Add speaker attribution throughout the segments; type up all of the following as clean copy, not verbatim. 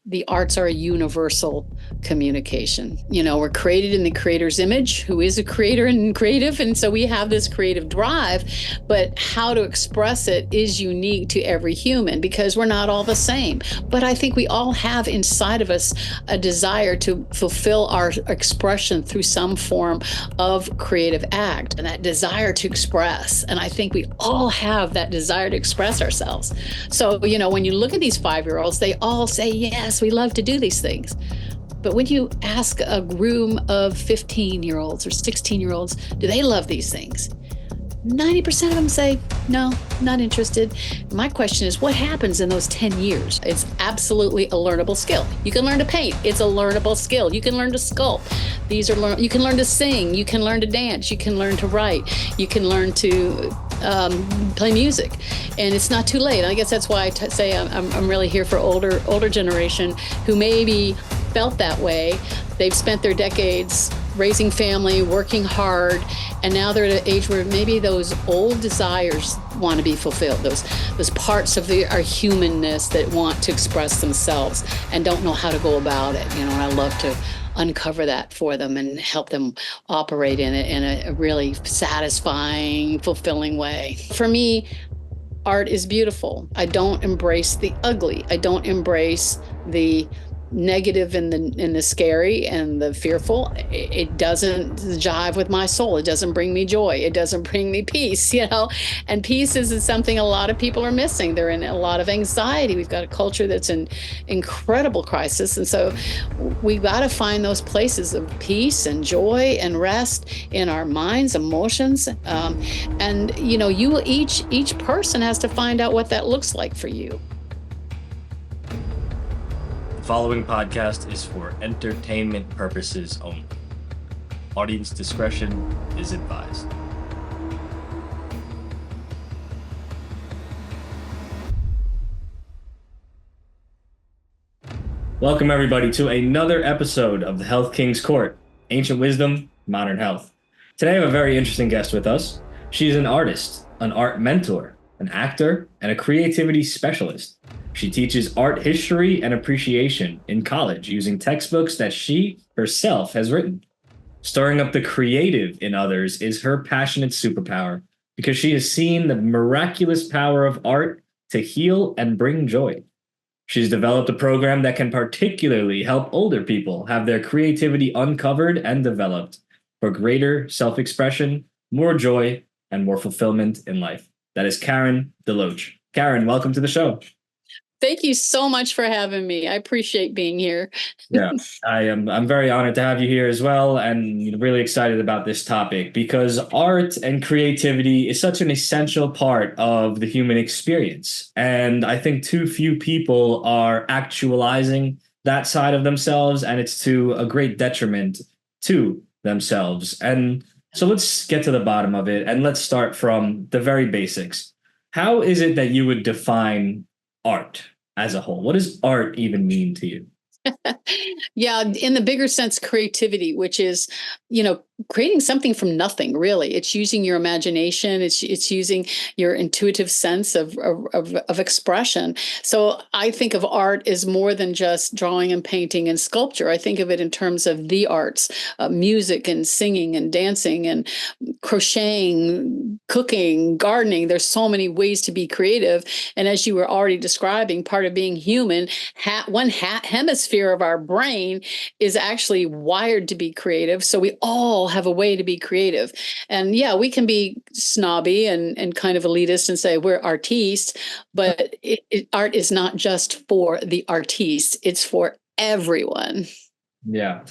Speaker 1: the arts are a universal communication. We're created in the creator's image, who is a creator and creative. And so we have this creative drive, but how to express it is unique to every human because we're not all the same. But I think we all have inside of us a desire to fulfill our expression through some form of creative act and that desire to express. And I think we all have that desire to express ourselves. So, when you look at these 5-year-olds, they all say, yes, we love to do these things. But when you ask a room of 15-year-olds or 16-year-olds, do they love these things? 90% of them say, no, not interested. My question is, what happens in those 10 years? It's absolutely a learnable skill. You can learn to paint. It's a learnable skill. You can learn to sculpt. You can learn to sing. You can learn to dance. You can learn to write. You can learn to play music. And it's not too late. I guess that's why I say I'm really here for older generation who maybe felt that way. They've spent their decades raising family, working hard, and now they're at an age where maybe those old desires want to be fulfilled, those parts of our humanness that want to express themselves and don't know how to go about it. And I love to uncover that for them and help them operate in it in a really satisfying, fulfilling way. For me, art is beautiful. I don't embrace the ugly. I don't embrace the negative and the scary and the fearful. It doesn't jive with my soul. It doesn't bring me joy. It doesn't bring me peace, and peace is something a lot of people are missing. They're in a lot of anxiety. We've got a culture that's in incredible crisis. And so we've got to find those places of peace and joy and rest in our minds, emotions. And each person has to find out what that looks like for you.
Speaker 2: The following podcast is for entertainment purposes only. Audience discretion is advised. Welcome everybody to another episode of the Health King's Court, Ancient Wisdom, Modern Health. Today I have a very interesting guest with us. She's an artist, an art mentor, an actor, and a creativity specialist. She teaches art history and appreciation in college using textbooks that she herself has written. Stirring up the creative in others is her passionate superpower because she has seen the miraculous power of art to heal and bring joy. She's developed a program that can particularly help older people have their creativity uncovered and developed for greater self-expression, more joy, and more fulfillment in life. That is Karen DeLoach. Karen, welcome to the show.
Speaker 1: Thank you so much for having me. I appreciate being here.
Speaker 2: Yeah, I'm very honored to have you here as well, and really excited about this topic because art and creativity is such an essential part of the human experience. And I think too few people are actualizing that side of themselves, and it's to a great detriment to themselves. And so let's get to the bottom of it, and let's start from the very basics. How is it that you would define art as a whole? What does art even mean to you?
Speaker 1: Yeah, in the bigger sense, creativity, which is, creating something from nothing, really. It's using your imagination. It's using your intuitive sense of expression. So I think of art as more than just drawing and painting and sculpture. I think of it in terms of the arts, music and singing and dancing and crocheting, cooking, gardening. There's so many ways to be creative. And as you were already describing, part of being human, one hemisphere of our brain is actually wired to be creative. So we all have a way to be creative. And yeah, we can be snobby and kind of elitist and say we're artistes, but art is not just for the artiste. It's for everyone.
Speaker 2: Yeah.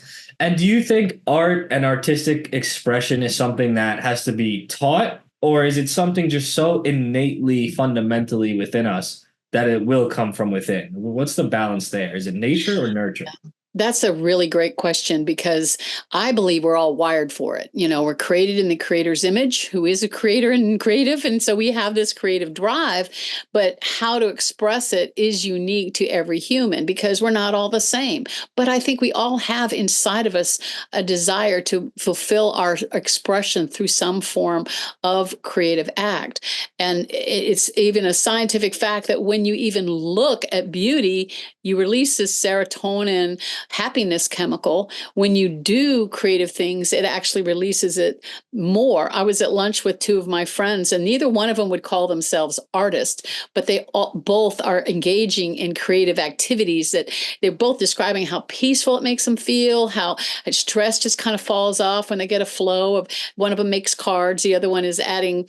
Speaker 2: And do you think art and artistic expression is something that has to be taught, or is it something just so innately, fundamentally within us that it will come from within? What's the balance there? Is it nature or nurture?
Speaker 1: That's a really great question because I believe we're all wired for it. We're created in the creator's image, who is a creator and creative. And so we have this creative drive, but how to express it is unique to every human because we're not all the same. But I think we all have inside of us a desire to fulfill our expression through some form of creative act. And it's even a scientific fact that when you even look at beauty, you release this serotonin happiness chemical. When you do creative things, it actually releases it more. I was at lunch with two of my friends, and neither one of them would call themselves artists, but both are engaging in creative activities that they're both describing how peaceful it makes them feel, how stress just kind of falls off when they get a flow of. One of them makes cards, the other one is adding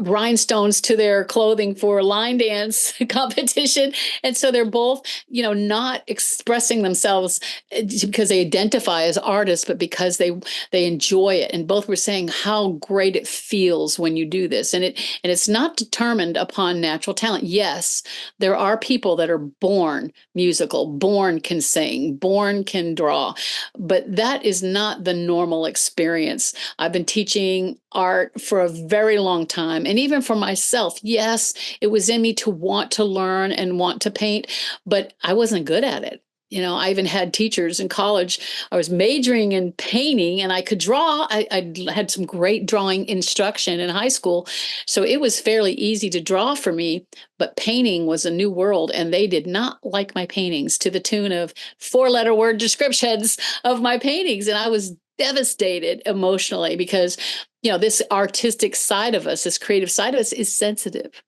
Speaker 1: rhinestones to their clothing for a line dance competition. And so they're both, not expressing themselves because they identify as artists, but because they enjoy it. And both were saying how great it feels when you do this. And it's not determined upon natural talent. Yes, there are people that are born musical, born can sing, born can draw, but that is not the normal experience. I've been teaching art for a very long time. And even for myself, yes, it was in me to want to learn and want to paint, but I wasn't good at it. I even had teachers in college. I was majoring in painting and I could draw. I had some great drawing instruction in high school. So it was fairly easy to draw for me, but painting was a new world and they did not like my paintings to the tune of 4-letter word descriptions of my paintings. And I was devastated emotionally because this artistic side of us, this creative side of us is sensitive.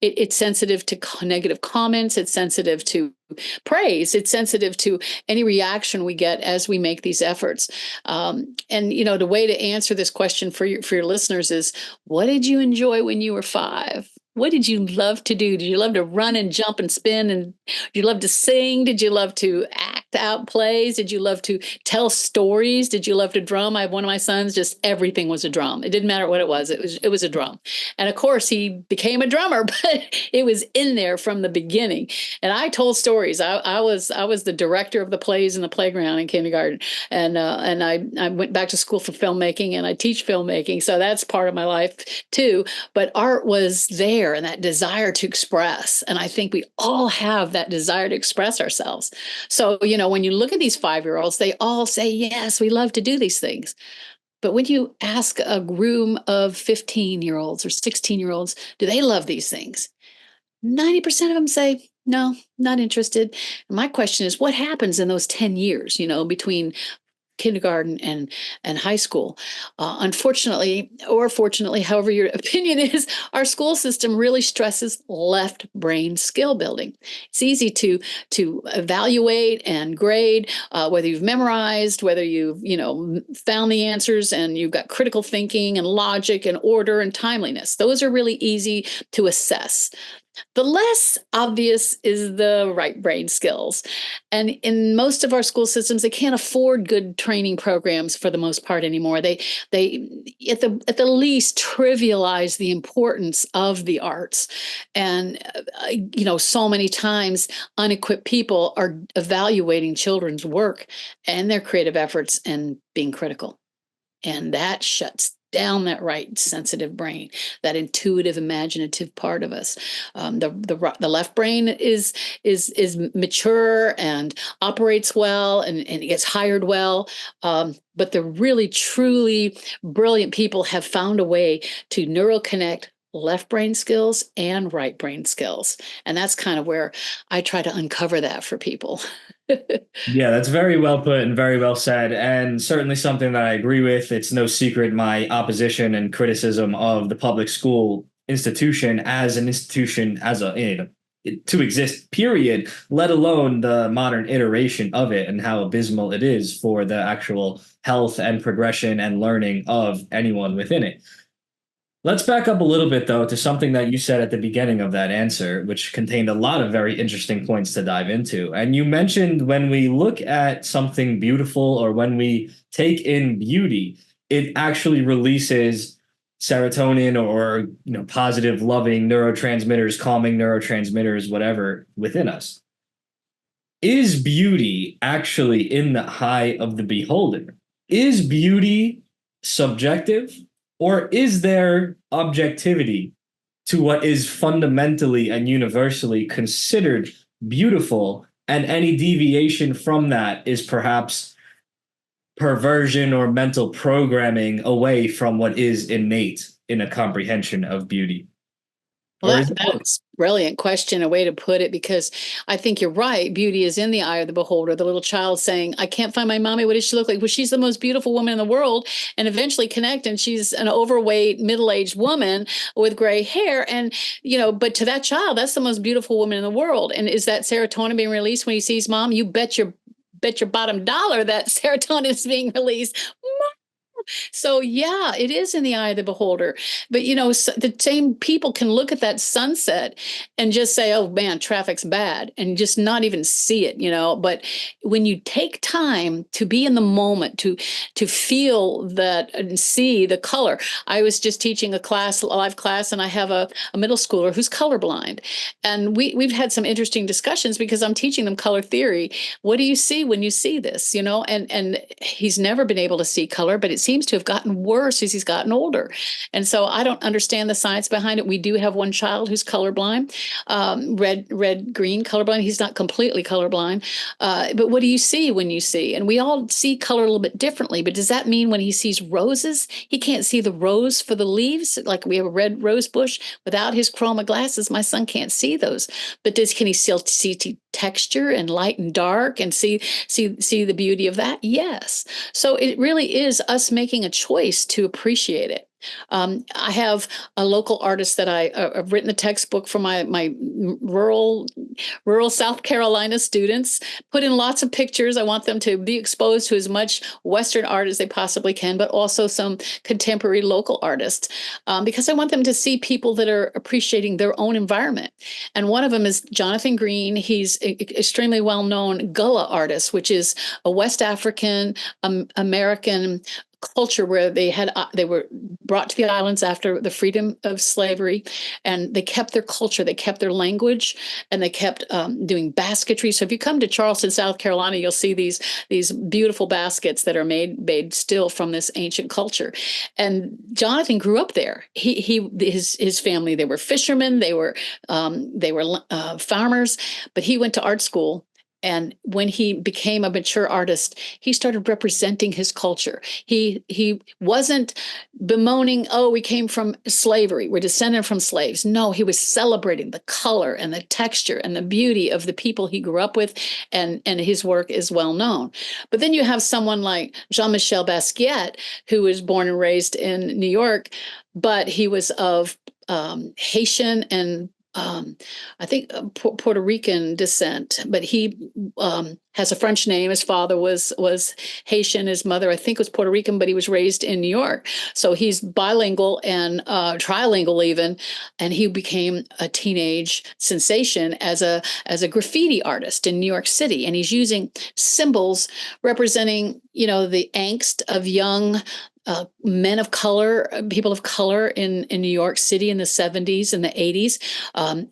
Speaker 1: It's sensitive to negative comments. It's sensitive to praise. It's sensitive to any reaction we get as we make these efforts. And the way to answer this question for your listeners is, what did you enjoy when you were 5? What did you love to do? Did you love to run and jump and spin? And did you love to sing? Did you love to act out plays? Did you love to tell stories? Did you love to drum? I have one of my sons, just everything was a drum. It didn't matter what it was. It was a drum. And of course he became a drummer, but it was in there from the beginning. And I told stories. I was the director of the plays in the playground in kindergarten. And I went back to school for filmmaking and I teach filmmaking. So that's part of my life too. But art was there and that desire to express. And I think we all have that desire to express ourselves. So, when you look at these 5-year-olds, they all say, yes, we love to do these things. But when you ask a room of 15-year-olds or 16-year-olds, do they love these things? 90% of them say, no, not interested. And my question is, what happens in those 10 years, between kindergarten and high school? Unfortunately, or fortunately, however your opinion is, our school system really stresses left brain skill building. It's easy to evaluate and grade whether you've memorized, whether you've found the answers, and you've got critical thinking and logic and order and timeliness. Those are really easy to assess. The less obvious is the right brain skills. And in most of our school systems, they can't afford good training programs for the most part anymore. They at the least trivialize the importance of the arts. And so many times unequipped people are evaluating children's work and their creative efforts and being critical. And that shuts down that right sensitive brain, that intuitive, imaginative part of us. The left brain is mature and operates well and gets hired well. But the really, truly brilliant people have found a way to neural connect left brain skills and right brain skills. And that's kind of where I try to uncover that for people.
Speaker 2: Yeah, that's very well put and very well said, and certainly something that I agree with. It's no secret my opposition and criticism of the public school institution as an institution, as to exist, period, let alone the modern iteration of it and how abysmal it is for the actual health and progression and learning of anyone within it. Let's back up a little bit, though, to something that you said at the beginning of that answer, which contained a lot of very interesting points to dive into. And you mentioned when we look at something beautiful or when we take in beauty, it actually releases serotonin or positive, loving neurotransmitters, calming neurotransmitters, whatever, within us. is beauty actually in the eye of the beholder? Is beauty subjective, or is there objectivity to what is fundamentally and universally considered beautiful? And any deviation from that is perhaps perversion or mental programming away from what is innate in a comprehension of beauty.
Speaker 1: Well,
Speaker 2: Or is it both?
Speaker 1: that's a brilliant question, a way to put it, because I think you're right. Beauty is in the eye of the beholder. The little child saying, I can't find my mommy. What does she look like? Well, she's the most beautiful woman in the world. And eventually connect. And she's an overweight, middle-aged woman with gray hair. And, but to that child, that's the most beautiful woman in the world. And is that serotonin being released when he sees mom? You bet your bottom dollar that serotonin is being released. So yeah, it is in the eye of the beholder. But the same people can look at that sunset and just say, "Oh man, traffic's bad," and just not even see it. But when you take time to be in the moment, to feel that and see the color. I was just teaching a live class, and I have a middle schooler who's colorblind, and we've had some interesting discussions because I'm teaching them color theory. What do you see when you see this? And he's never been able to see color, but it seems to have gotten worse as he's gotten older. And so I don't understand the science behind it. We do have one child who's colorblind, red, green colorblind. He's not completely colorblind. But what do you see when you see? And we all see color a little bit differently. But does that mean when he sees roses, he can't see the rose for the leaves? Like we have a red rose bush without his chroma glasses, my son can't see those. But can he still see texture and light and dark and see the beauty of that? Yes. So it really is us making a choice to appreciate it. I have a local artist that I've written a textbook for my rural South Carolina students, put in lots of pictures. I want them to be exposed to as much Western art as they possibly can, but also some contemporary local artists, because I want them to see people that are appreciating their own environment. And one of them is Jonathan Green. He's extremely well-known Gullah artist, which is a West African American culture where they were brought to the islands after the freedom of slavery, and they kept their culture, they kept their language, and they kept doing basketry. So if you come to Charleston, South Carolina, you'll see these beautiful baskets that are made still from this ancient culture. And Jonathan grew up there. His family, they were fishermen, they were farmers, but he went to art school. And when he became a mature artist, he started representing his culture. He wasn't bemoaning, "Oh, we came from slavery, we're descended from slaves." No, he was celebrating the color and the texture and the beauty of the people he grew up with, and his work is well known. But then you have someone like Jean-Michel Basquiat, who was born and raised in New York, but he was of Haitian and I think Puerto Rican descent, but he has a French name. His father was Haitian. His mother, I think, was Puerto Rican, but he was raised in New York. So he's bilingual and trilingual even, and he became a teenage sensation as a graffiti artist in New York City. And he's using symbols representing, the angst of young men of color, people of color in New York City in the 70s and the 80s,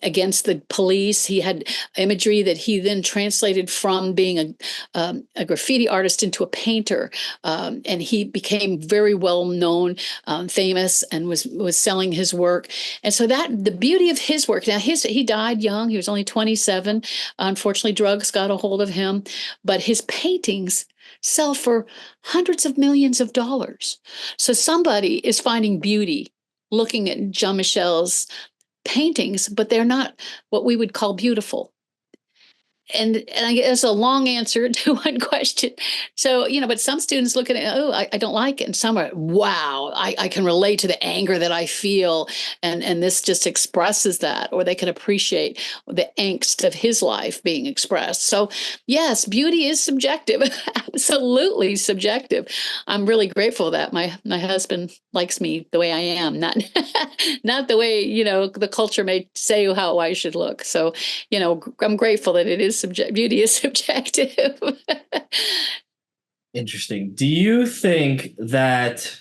Speaker 1: against the police. He had imagery that he then translated from being a graffiti artist into a painter. And he became very well known, famous, and was selling his work. And so that the beauty of his work, now he died young. He was only 27. Unfortunately, drugs got a hold of him, but his paintings sell for hundreds of millions of dollars. So somebody is finding beauty looking at Jean-Michel's paintings, but they're not what we would call beautiful. And I guess a long answer to one question. So, but some students look at it, "Oh, I don't like it." And some are, "Wow, I can relate to the anger that I feel." And this just expresses that, or they can appreciate the angst of his life being expressed. So yes, beauty is subjective, absolutely subjective. I'm really grateful that my husband likes me the way I am, not, not the way, the culture may say how I should look. So, I'm grateful that it is beauty is subjective.
Speaker 2: Interesting. Do you think that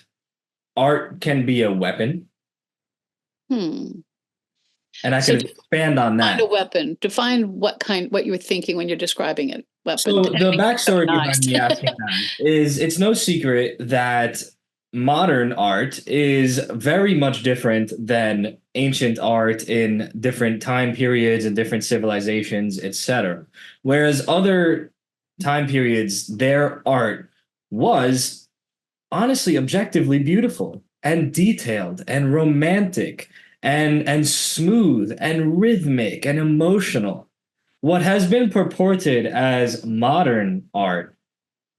Speaker 2: art can be a weapon?
Speaker 1: Hmm.
Speaker 2: And I
Speaker 1: So
Speaker 2: could expand on
Speaker 1: define a
Speaker 2: that.
Speaker 1: weapon. Define what you were thinking when you're describing it. Weapon.
Speaker 2: So the backstory behind
Speaker 1: Weaponized.
Speaker 2: me asking that is it's no secret that modern art is very much different than ancient art in different time periods and different civilizations, etc. Whereas other time periods, their art was honestly objectively beautiful and detailed and romantic and smooth and rhythmic and emotional. What has been purported as modern art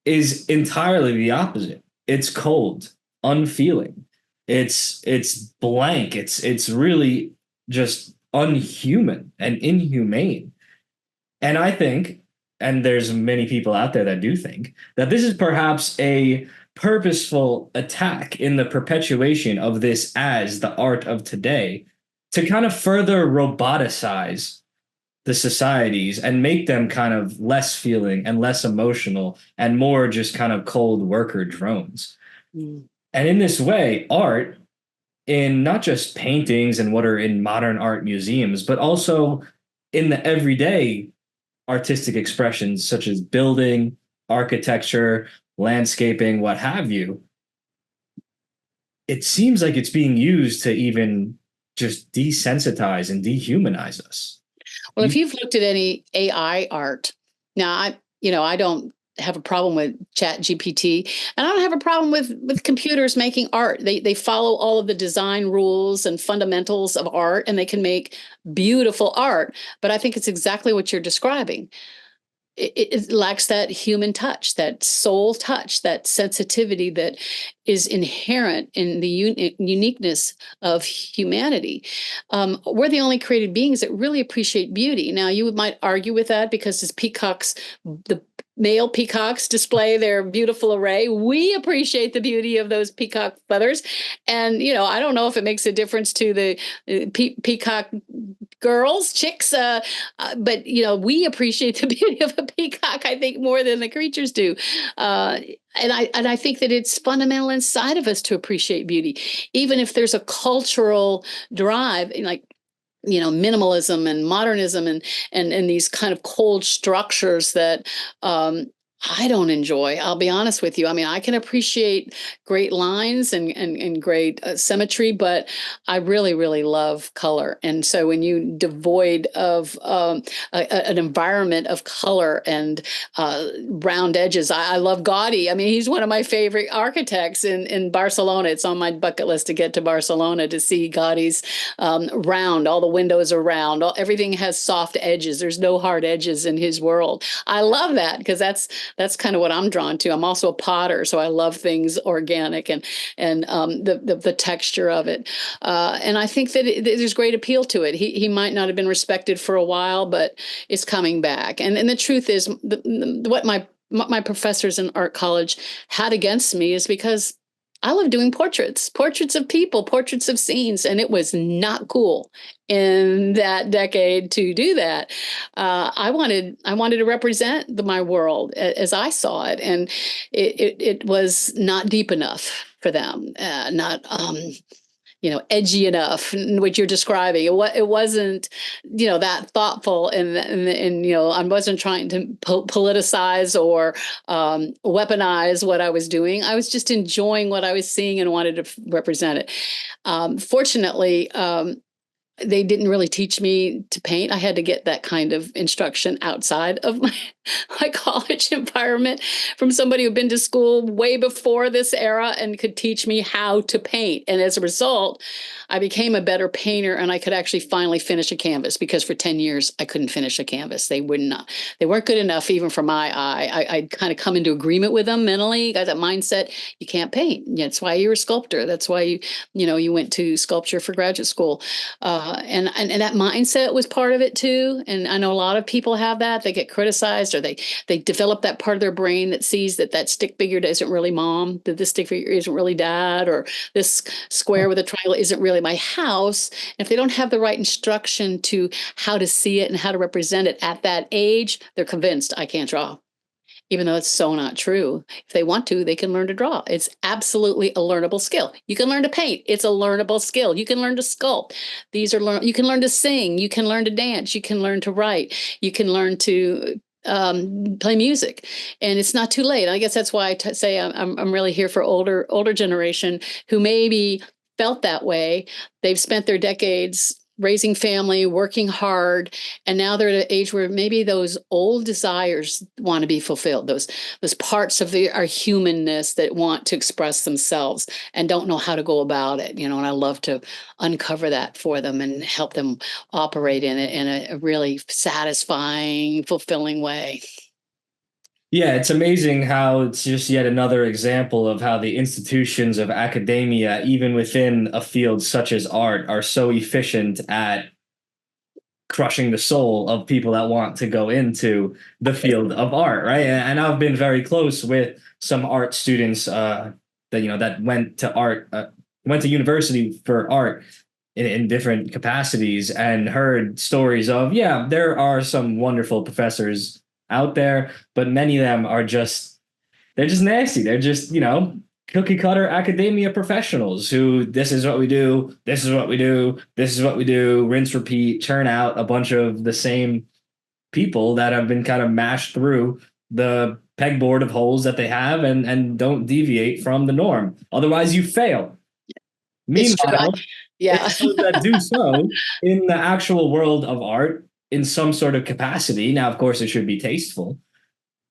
Speaker 2: is entirely the opposite. It's cold, unfeeling. It's blank. It's really just unhuman and inhumane. And I think, and there's many people out there that do think, that this is perhaps a purposeful attack in the perpetuation of this as the art of today to kind of further roboticize the societies and make them kind of less feeling and less emotional and more just kind of cold worker drones.
Speaker 1: Mm.
Speaker 2: And in this way, art, in not just paintings and what are in modern art museums, but also in the everyday artistic expressions such as building, architecture, landscaping, what have you, it seems like it's being used to even just desensitize and dehumanize us.
Speaker 1: Well, if you've looked at any AI art, now I don't have a problem with Chat GPT, and I don't have a problem with computers making art. They follow all of the design rules and fundamentals of art, and they can make beautiful art. But I think it's exactly what you're describing. It lacks that human touch, that soul touch, that sensitivity that is inherent in the uniqueness of humanity. We're the only created beings that really appreciate beauty. Now, you might argue with that because as peacocks, the male peacocks display their beautiful array. We appreciate the beauty of those peacock feathers. And, I don't know if it makes a difference to the peacock girls, chicks, but we appreciate the beauty of a peacock, I think, more than the creatures do. And I think that it's fundamental inside of us to appreciate beauty, even if there's a cultural drive, like minimalism and modernism and these kind of cold structures that I don't enjoy. I'll be honest with you. I mean, I can appreciate great lines and great symmetry, but I really, really love color. And so when you devoid of an environment of color and round edges, I love Gaudi. I mean, he's one of my favorite architects in Barcelona. It's on my bucket list to get to Barcelona to see Gaudi's round. All the windows are round. Everything has soft edges. There's no hard edges in his world. I love that because that's kind of what I'm drawn to. I'm also a potter, so I love things organic and the texture of it. And I think that there's great appeal to it. He might not have been respected for a while, but it's coming back. And the truth is, what my professors in art college had against me is because I love doing portraits of people, portraits of scenes, and it was not cool in that decade to do that. I wanted to represent my world as I saw it, and it was not deep enough for them, not edgy enough, what you're describing. It wasn't, that thoughtful, and I wasn't trying to politicize or weaponize what I was doing. I was just enjoying what I was seeing and wanted to represent it. Fortunately, they didn't really teach me to paint. I had to get that kind of instruction outside of my college environment from somebody who'd been to school way before this era and could teach me how to paint. And as a result, I became a better painter, and I could actually finally finish a canvas, because for 10 years I couldn't finish a canvas. They weren't good enough even for my eye. I'd kind of come into agreement with them mentally, got that mindset, you can't paint. That's why you're a sculptor. That's why you went to sculpture for graduate school. And that mindset was part of it too. And I know a lot of people have that. They get criticized, or they develop that part of their brain that sees that stick figure isn't really mom, that this stick figure isn't really dad, or this square with a triangle isn't really my house. And if they don't have the right instruction to how to see it and how to represent it at that age, they're convinced I can't draw. even though it's so not true. If they want to, they can learn to draw. It's absolutely a learnable skill. You can learn to paint. It's a learnable skill. You can learn to sculpt. You can learn to sing. You can learn to dance. You can learn to write. You can learn to play music, and it's not too late. I guess that's why say I'm really here for older generation who maybe felt that way. They've spent their decades raising family, working hard, and now they're at an age where maybe those old desires want to be fulfilled. Those parts of our humanness that want to express themselves and don't know how to go about it. And I love to uncover that for them and help them operate in it in a really satisfying, fulfilling way.
Speaker 2: Yeah, it's amazing how it's just yet another example of how the institutions of academia, even within a field such as art, are so efficient at crushing the soul of people that want to go into the field of art, right? And I've been very close with some art students that went to university for art in different capacities, and heard stories of, yeah, there are some wonderful professors out there, but many of them are they're just nasty. They're just, cookie cutter academia professionals who, this is what we do, this is what we do, this is what we do, rinse, repeat, churn out a bunch of the same people that have been kind of mashed through the pegboard of holes that they have, and don't deviate from the norm. Otherwise, you fail.
Speaker 1: It's true.
Speaker 2: Meanwhile,
Speaker 1: Yeah.
Speaker 2: it's those that do so in the actual world of art in some sort of capacity. Now, of course, it should be tasteful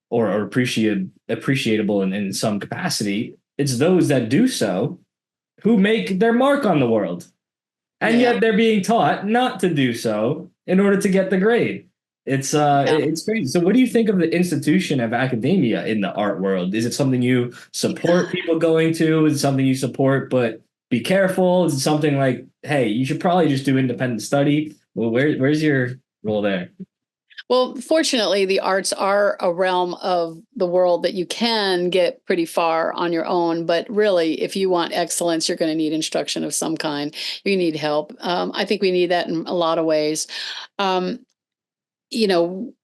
Speaker 2: or appreciable in some capacity. It's those that do so who make their mark on the world. And
Speaker 1: Yeah.
Speaker 2: yet they're being taught not to do so in order to get the grade. It's crazy. So what do you think of the institution of academia in the art world? Is it something you support people going to? Is it something you support but be careful? Is it something like, hey, you should probably just do independent study? Well, where's your role there?
Speaker 1: Well, fortunately, the arts are a realm of the world that you can get pretty far on your own. But really, if you want excellence, you're going to need instruction of some kind. You need help. I think we need that in a lot of ways. Um, you know,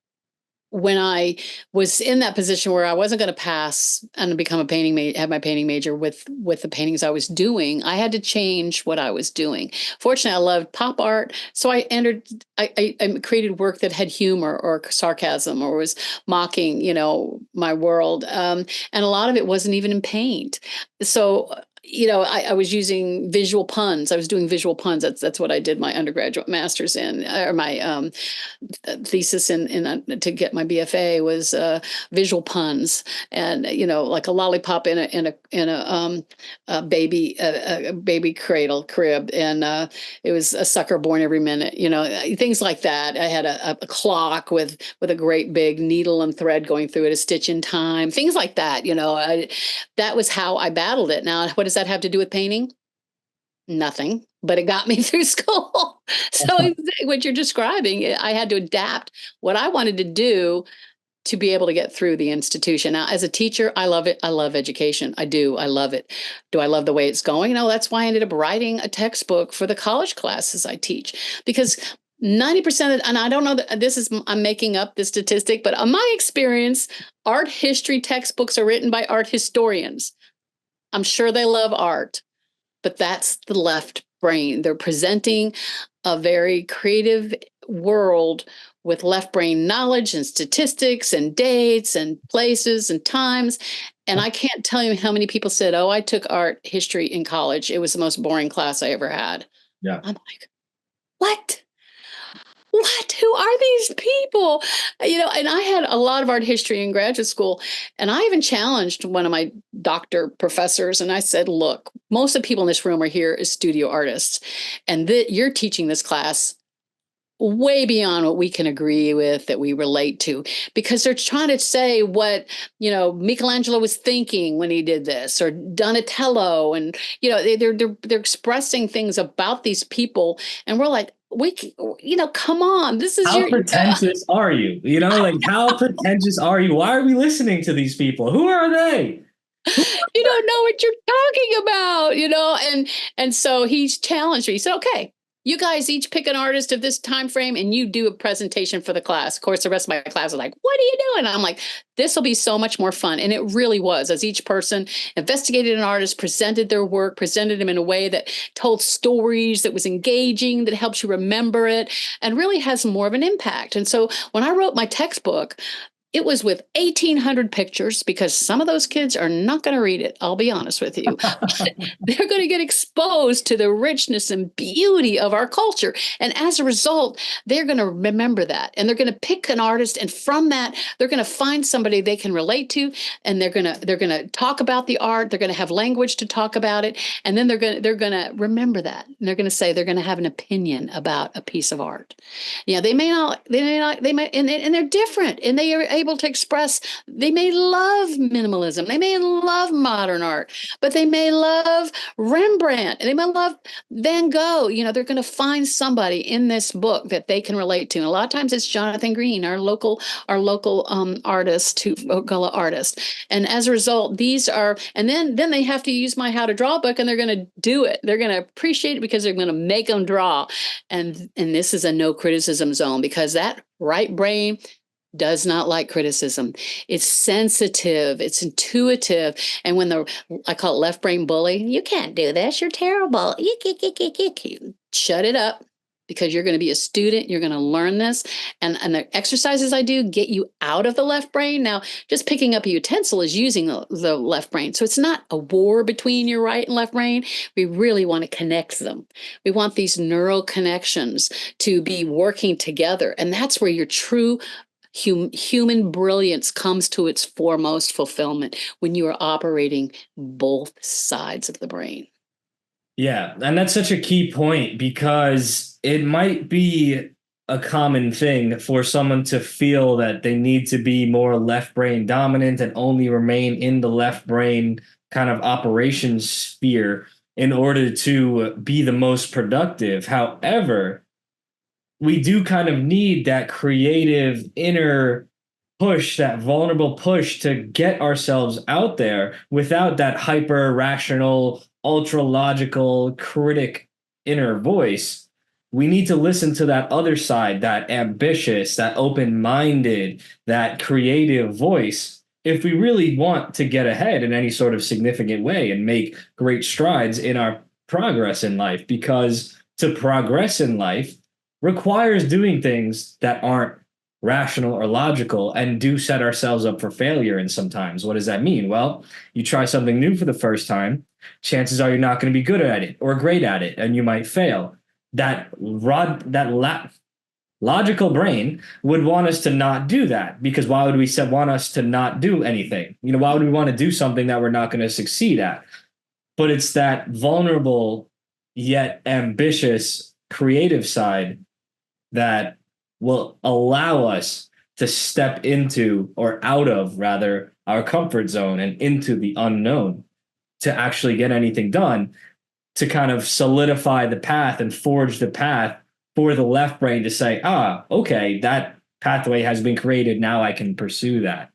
Speaker 1: when I was in that position where I wasn't going to pass and become a have my painting major with the paintings I was doing, I had to change what I was doing. Fortunately, I loved pop art, so I created work that had humor or sarcasm or was mocking, my world, and a lot of it wasn't even in paint. So I was using visual puns. I was doing visual puns. That's what I did my undergraduate master's in, or my thesis in to get my BFA was visual puns, and like a lollipop a baby cradle crib, and it was a sucker born every minute, things like that. I had a clock with a great big needle and thread going through it, a stitch in time, things like that. That was how I battled it. Now, what does that have to do with painting? Nothing, but it got me through school. So what you're describing, I had to adapt what I wanted to do to be able to get through the institution. Now, as a teacher, I love it. I love education. I do. I love it. Do I love the way it's going? No, that's why I ended up writing a textbook for the college classes I teach, because 90% of, and I don't know that I'm making up this statistic, but in my experience, art history textbooks are written by art historians. I'm sure they love art, but that's the left brain. They're presenting a very creative world with left brain knowledge and statistics and dates and places and times. And I can't tell you how many people said, oh, I took art history in college. It was the most boring class I ever had.
Speaker 2: Yeah.
Speaker 1: I'm like, what? Who are these people? And I had a lot of art history in graduate school. And I even challenged one of my doctor professors. And I said, look, most of the people in this room are here as studio artists. And you're teaching this class way beyond what we can agree with, that we relate to, because they're trying to say what, Michelangelo was thinking when he did this, or Donatello. And, they're expressing things about these people. And we're like, come on, this is
Speaker 2: How pretentious are you? How pretentious are you? Why are we listening to these people? Who are they?
Speaker 1: You don't know what you're talking about, and so he's challenged me. He said, okay, you guys each pick an artist of this time frame and you do a presentation for the class. Of course, the rest of my class are like, what are you doing? I'm like, this will be so much more fun. And it really was, as each person investigated an artist, presented their work, presented them in a way that told stories, that was engaging, that helps you remember it, and really has more of an impact. And so when I wrote my textbook, it was with 1,800 pictures, because some of those kids are not going to read it. I'll be honest with you. They're going to get exposed to the richness and beauty of our culture. And as a result, they're going to remember that. And they're going to pick an artist. And from that, they're going to find somebody they can relate to. And they're going to talk about the art. They're going to have language to talk about it. And then they're going to remember that. And they're going to say they're going to have an opinion about a piece of art. Yeah, they may not, and they're different. And they are able to express, they may love minimalism, they may love modern art, but they may love Rembrandt, and they may love Van Gogh. They're going to find somebody in this book that they can relate to. And a lot of times it's Jonathan Green, our local artist, Ogullah artist. And as a result, these are, and then they have to use my How to Draw book, and they're going to do it. They're going to appreciate it because they're going to make them draw. And this is a no criticism zone, because that right brain does not like criticism. It's sensitive, it's intuitive. And when I call it left brain bully, you can't do this, you're terrible. Shut it up, because you're going to be a student, you're going to learn this. And the exercises I do get you out of the left brain. Now, just picking up a utensil is using the left brain. So it's not a war between your right and left brain. We really want to connect them. We want these neural connections to be working together. And that's where your true human brilliance comes to its foremost fulfillment, when you are operating both sides of the brain.
Speaker 2: Yeah, and that's such a key point, because it might be a common thing for someone to feel that they need to be more left brain dominant and only remain in the left brain kind of operations sphere in order to be the most productive. However, we do kind of need that creative inner push, that vulnerable push to get ourselves out there without that hyper rational, ultra logical critic inner voice. We need to listen to that other side, that ambitious, that open minded, that creative voice, if we really want to get ahead in any sort of significant way and make great strides in our progress in life. Because to progress in life requires doing things that aren't rational or logical, and do set ourselves up for failure. And sometimes, what does that mean? Well, you try something new for the first time, chances are you're not going to be good at it or great at it, and you might fail. That logical brain would want us to not do that, because why would we want us to not do anything? Why would we want to do something that we're not going to succeed at? But it's that vulnerable yet ambitious creative side that will allow us to step into, or out of rather, our comfort zone and into the unknown to actually get anything done, to kind of solidify the path and forge the path for the left brain to say, okay, that pathway has been created. Now I can pursue that.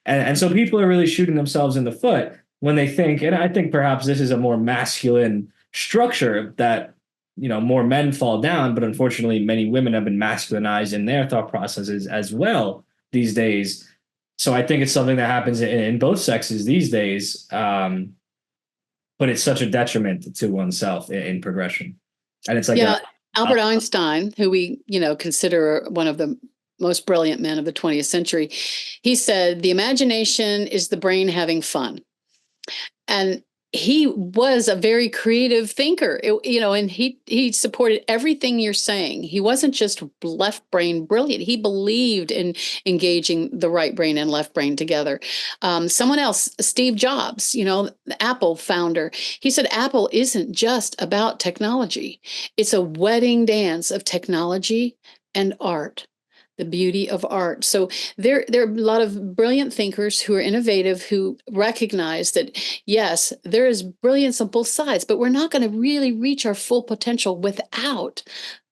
Speaker 2: And so people are really shooting themselves in the foot when they think, and I think perhaps this is a more masculine structure that, more men fall down, but unfortunately many women have been masculinized in their thought processes as well these days. So I think it's something that happens in both sexes these days. But it's such a detriment to oneself in progression. And it's like,
Speaker 1: Albert Einstein, who we, consider one of the most brilliant men of the 20th century, he said, the imagination is the brain having fun. And he was a very creative thinker, and he supported everything you're saying. He wasn't just left brain brilliant. He believed in engaging the right brain and left brain together. Someone else, Steve Jobs, the Apple founder, he said, Apple isn't just about technology. It's a wedding dance of technology and art. The beauty of art. So there are a lot of brilliant thinkers who are innovative, who recognize that, yes, there is brilliance on both sides, but we're not going to really reach our full potential without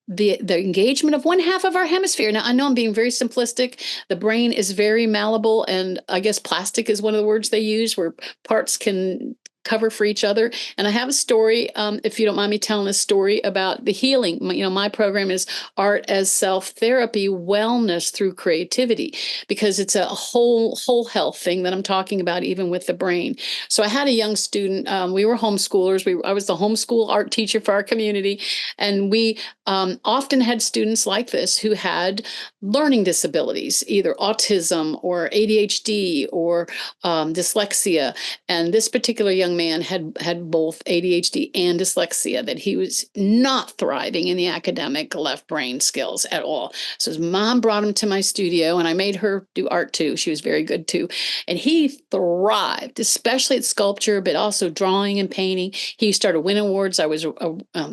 Speaker 1: the engagement of one half of our hemisphere. Now, I know I'm being very simplistic. The brain is very malleable, and I guess plastic is one of the words they use, where parts can cover for each other. And I have a story, if you don't mind me telling a story about the healing. My program is art as self-therapy, wellness through creativity, because it's a whole health thing that I'm talking about, even with the brain. So I had a young student. We were homeschoolers. I was the homeschool art teacher for our community, and we often had students like this who had learning disabilities, either autism or ADHD or dyslexia. And this particular young man had both ADHD and dyslexia, that he was not thriving in the academic left brain skills at all. So his mom brought him to my studio, and I made her do art too. She was very good too. And he thrived, especially at sculpture, but also drawing and painting. He started winning awards. I was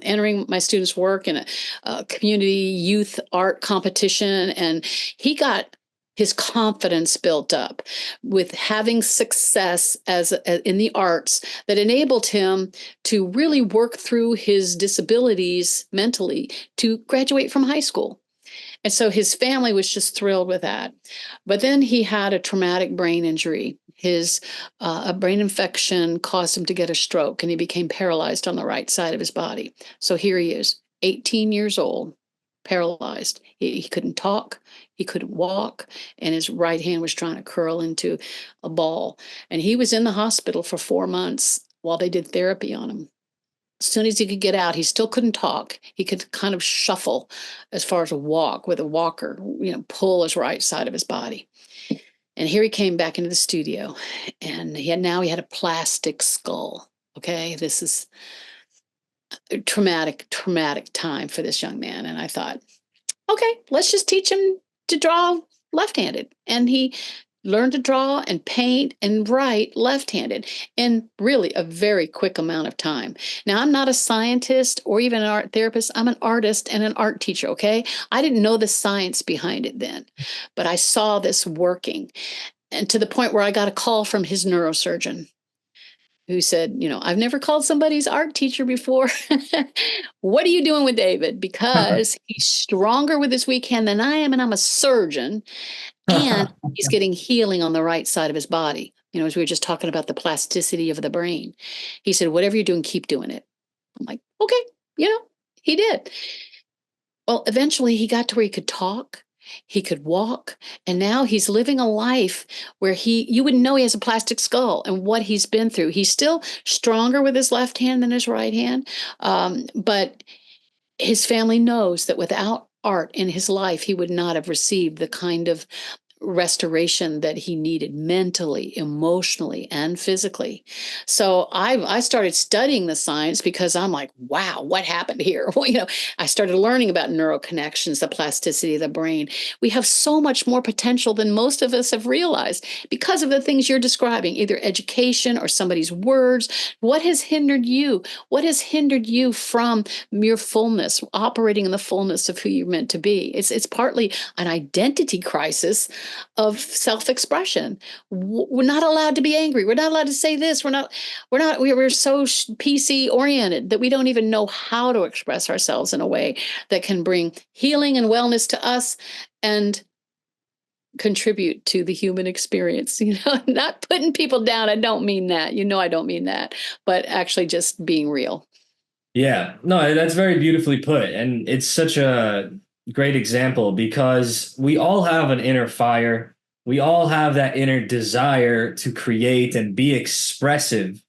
Speaker 1: entering my students' work in a community youth art competition, and he got his confidence built up with having success as in the arts, that enabled him to really work through his disabilities mentally to graduate from high school. And so his family was just thrilled with that. But then he had a traumatic brain injury. His a brain infection caused him to get a stroke, and he became paralyzed on the right side of his body. So here he is, 18 years old, paralyzed. He couldn't talk, he couldn't walk, and his right hand was trying to curl into a ball. And he was in the hospital for 4 months while they did therapy on him. As soon as he could get out, he still couldn't talk. He could kind of shuffle as far as a walk with a walker, pull his right side of his body. And here he came back into the studio, and he had a plastic skull. Okay, this is a traumatic time for this young man. And I thought, okay, let's just teach him to draw left-handed. And he learned to draw and paint and write left-handed in really a very quick amount of time. Now, I'm not a scientist or even an art therapist. I'm an artist and an art teacher, okay? I didn't know the science behind it then, but I saw this working. And to the point where I got a call from his neurosurgeon, who said, I've never called somebody's art teacher before. What are you doing with David? Because he's stronger with his weak hand than I am, and I'm a surgeon. And he's getting healing on the right side of his body. As we were just talking about the plasticity of the brain. He said, whatever you're doing, keep doing it. I'm like, okay, he did. Well, eventually he got to where he could talk, he could walk, and now he's living a life where you wouldn't know he has a plastic skull and what he's been through. He's still stronger with his left hand than his right hand, but his family knows that without art in his life, he would not have received the kind of restoration that he needed mentally, emotionally, and physically. So I started studying the science because I'm like, wow, what happened here? Well, I started learning about neural connections, the plasticity of the brain. We have so much more potential than most of us have realized because of the things you're describing, either education or somebody's words. What has hindered you? What has hindered you from your fullness, operating in the fullness of who you're meant to be? It's partly an identity crisis of self-expression. We're not allowed to be angry. We're not allowed to say this. We're so PC oriented that we don't even know how to express ourselves in a way that can bring healing and wellness to us and contribute to the human experience. Not putting people down. I don't mean that. I don't mean that, but actually just being real.
Speaker 2: Yeah, no, that's very beautifully put. And it's such a great example because we all have an inner fire. We all have that inner desire to create and be expressive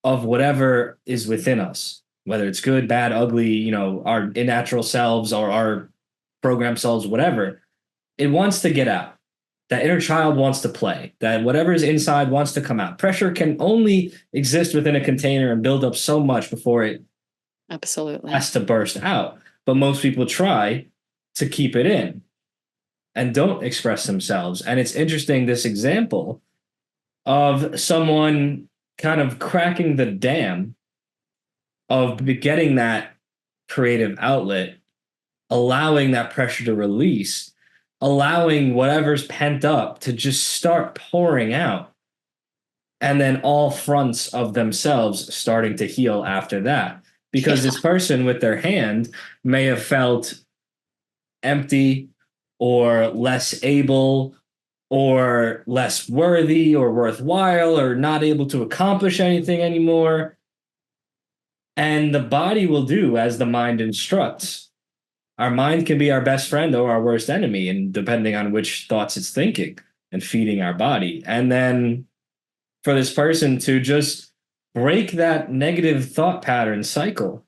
Speaker 2: of whatever is within us, whether it's good, bad, ugly, our natural selves or our program selves, whatever. It wants to get out. That inner child wants to play, that whatever is inside wants to come out. Pressure can only exist within a container and build up so much before it
Speaker 1: Absolutely
Speaker 2: has to burst out. But most people try to keep it in and don't express themselves. And it's interesting, this example of someone kind of cracking the dam of getting that creative outlet, allowing that pressure to release, allowing whatever's pent up to just start pouring out. And then all fronts of themselves starting to heal after that. Because this person with their hand may have felt empty or less able or less worthy or worthwhile or not able to accomplish anything anymore. And the body will do as the mind instructs. Our mind can be our best friend or our worst enemy, and depending on which thoughts it's thinking and feeding our body. And then for this person to just break that negative thought pattern cycle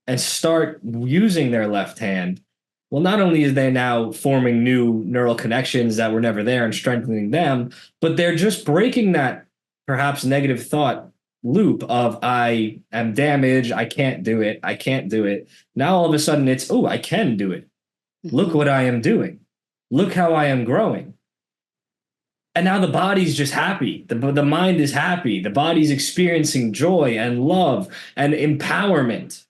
Speaker 2: and start using their left hand, well, not only is they now forming new neural connections that were never there and strengthening them, but they're just breaking that perhaps negative thought loop of I am damaged, I can't do it, I can't do it. Now all of a sudden it's, oh, I can do it. Look what I am doing. Look how I am growing. And now the body's just happy. The mind is happy. The body's experiencing joy and love and empowerment.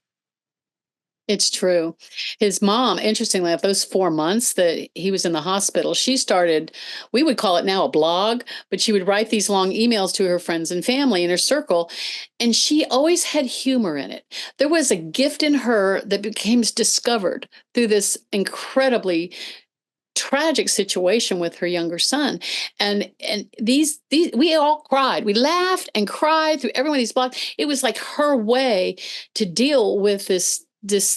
Speaker 1: It's true. His mom, interestingly enough, those 4 months that he was in the hospital, she started, we would call it now a blog, but she would write these long emails to her friends and family in her circle. And she always had humor in it. There was a gift in her that became discovered through this incredibly tragic situation with her younger son. And these we all cried. We laughed and cried through every one of these blogs. It was like her way to deal with this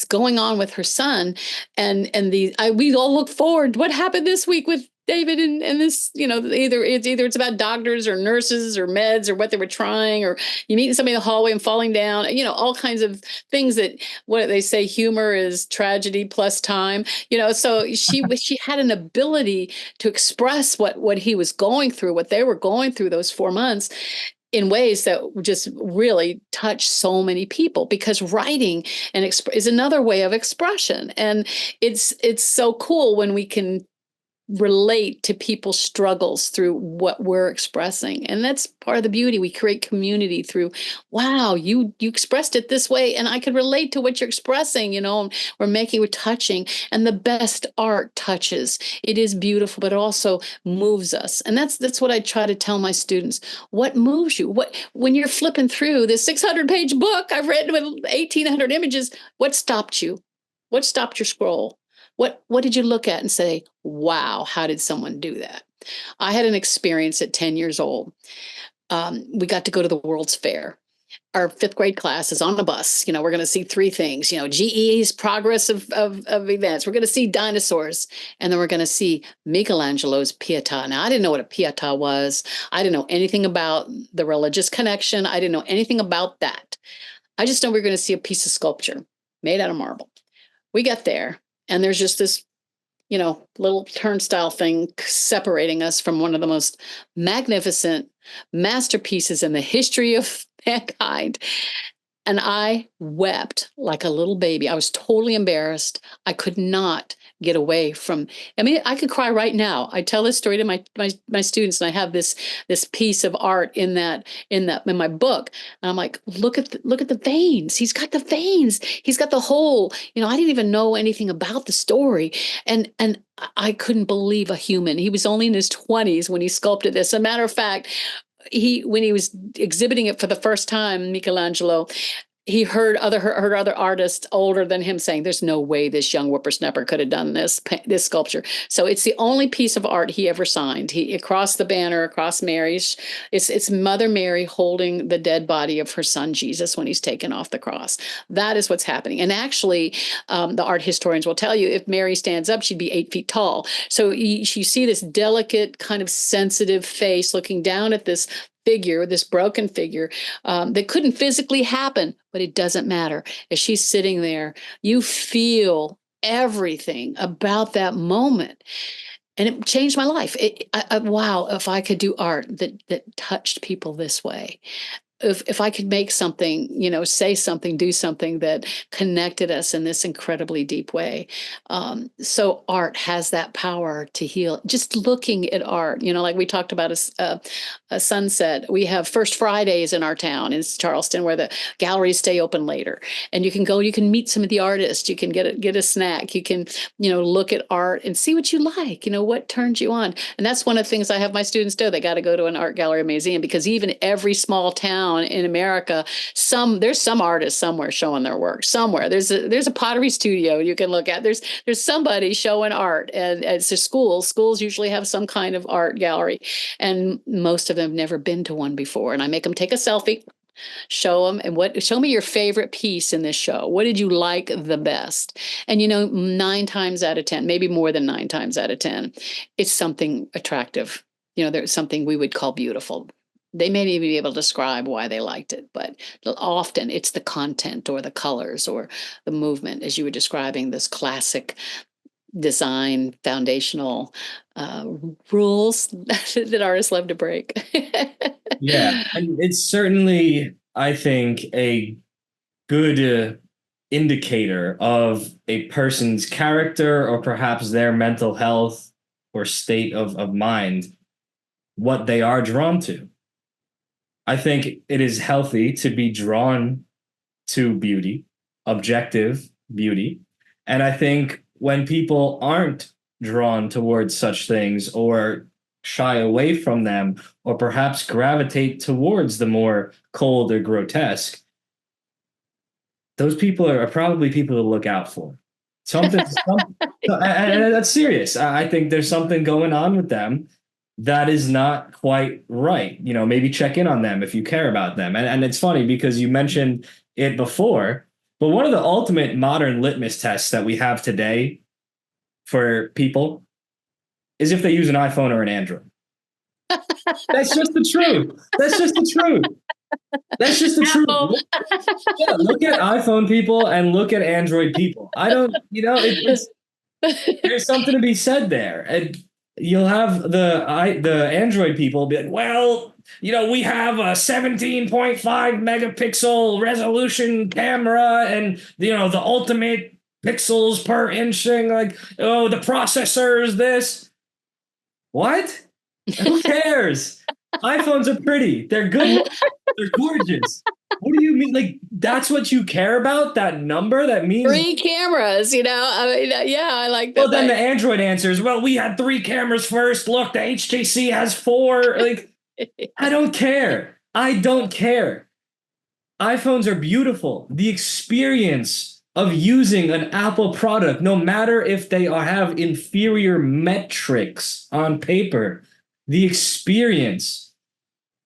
Speaker 1: going on with her son. And we all look forward to what happened this week with David and this, either it's about doctors or nurses or meds or what they were trying, or you meet somebody in the hallway and falling down, all kinds of things that, what they say, humor is tragedy plus time, so she had an ability to express what he was going through, what they were going through those 4 months, in ways that just really touch so many people, because writing is another way of expression. And it's so cool when we can relate to people's struggles through what we're expressing. And that's part of the beauty. We create community through, wow, you expressed it this way and I could relate to what you're expressing, we're touching. And the best art touches. It is beautiful, but it also moves us. And that's what I try to tell my students. What moves you? When you're flipping through this 600-page book I've written with 1,800 images, what stopped you? What stopped your scroll? What did you look at and say, wow, how did someone do that? I had an experience at 10 years old. We got to go to the World's Fair. Our fifth grade class is on the bus. We're going to see three things, GE's progress of events. We're going to see dinosaurs. And then we're going to see Michelangelo's Pietà. Now, I didn't know what a Pietà was. I didn't know anything about the religious connection. I didn't know anything about that. I just know we were going to see a piece of sculpture made out of marble. We got there. And there's just this, little turnstile thing separating us from one of the most magnificent masterpieces in the history of mankind. And I wept like a little baby. I was totally embarrassed. I could not get away from, I could cry right now. I tell this story to my students, and I have this piece of art in my book. And I'm like, look at the veins. He's got the veins. He's got the hole. I didn't even know anything about the story. And I couldn't believe a human. He was only in his 20s when he sculpted this. As a matter of fact, when he was exhibiting it for the first time, Michelangelo, he heard other artists older than him saying, "There's no way this young whippersnapper could have done this sculpture." So it's the only piece of art he ever signed. He across the banner, across Mary's, it's Mother Mary holding the dead body of her son Jesus when he's taken off the cross. That is what's happening. And actually, the art historians will tell you, if Mary stands up, she'd be 8 feet tall. So you see this delicate, kind of sensitive face looking down at this figure, this broken figure, that couldn't physically happen, but it doesn't matter. As she's sitting there, you feel everything about that moment. And it changed my life. Wow, if I could do art that touched people this way. If I could make something, say something, do something that connected us in this incredibly deep way. So art has that power to heal. Just looking at art, like we talked about a sunset. We have First Fridays in our town in Charleston where the galleries stay open later. And you can meet some of the artists. You can get a snack. You can, look at art and see what you like, what turns you on. And that's one of the things I have my students do. They got to go to an art gallery or museum, because even every small town town in America, there's some artist somewhere showing their work somewhere. There's a pottery studio you can look at. There's somebody showing art, and it's a school. Schools usually have some kind of art gallery, and most of them have never been to one before. And I make them take a selfie, show them, and show me your favorite piece in this show. What did you like the best? And 9 times out of 10, maybe more than 9 times out of 10, it's something attractive. There's something we would call beautiful. They may even be able to describe why they liked it, but often it's the content or the colors or the movement, as you were describing, this classic design foundational rules that artists love to break.
Speaker 2: Yeah, and it's certainly, I think, a good indicator of a person's character or perhaps their mental health or state of mind, what they are drawn to. I think it is healthy to be drawn to beauty, objective beauty. And I think when people aren't drawn towards such things or shy away from them, or perhaps gravitate towards the more cold or grotesque, those people are probably people to look out for. And that's serious. I think there's something going on with them that is not quite right. Maybe check in on them if you care about them. And it's funny because you mentioned it before, but one of the ultimate modern litmus tests that we have today for people is if they use an iPhone or an Android. That's just the truth. That's just the truth. That's just the truth. Yeah, look at iPhone people and look at Android people. I don't, there's something to be said there. And you'll have the Android people be like, well, we have a 17.5 megapixel resolution camera and, the ultimate pixels per inching, like, oh, the processor is this. What? Who cares? iPhones are pretty. They're good. They're gorgeous. What do you mean? Like, that's what you care about? That number? That means
Speaker 1: 3 cameras, I mean, yeah, I like that.
Speaker 2: Well, then the Android answers, well, we had 3 cameras first. Look, the HTC has 4. Like, I don't care. I don't care. iPhones are beautiful. The experience of using an Apple product, no matter if they have inferior metrics on paper, the experience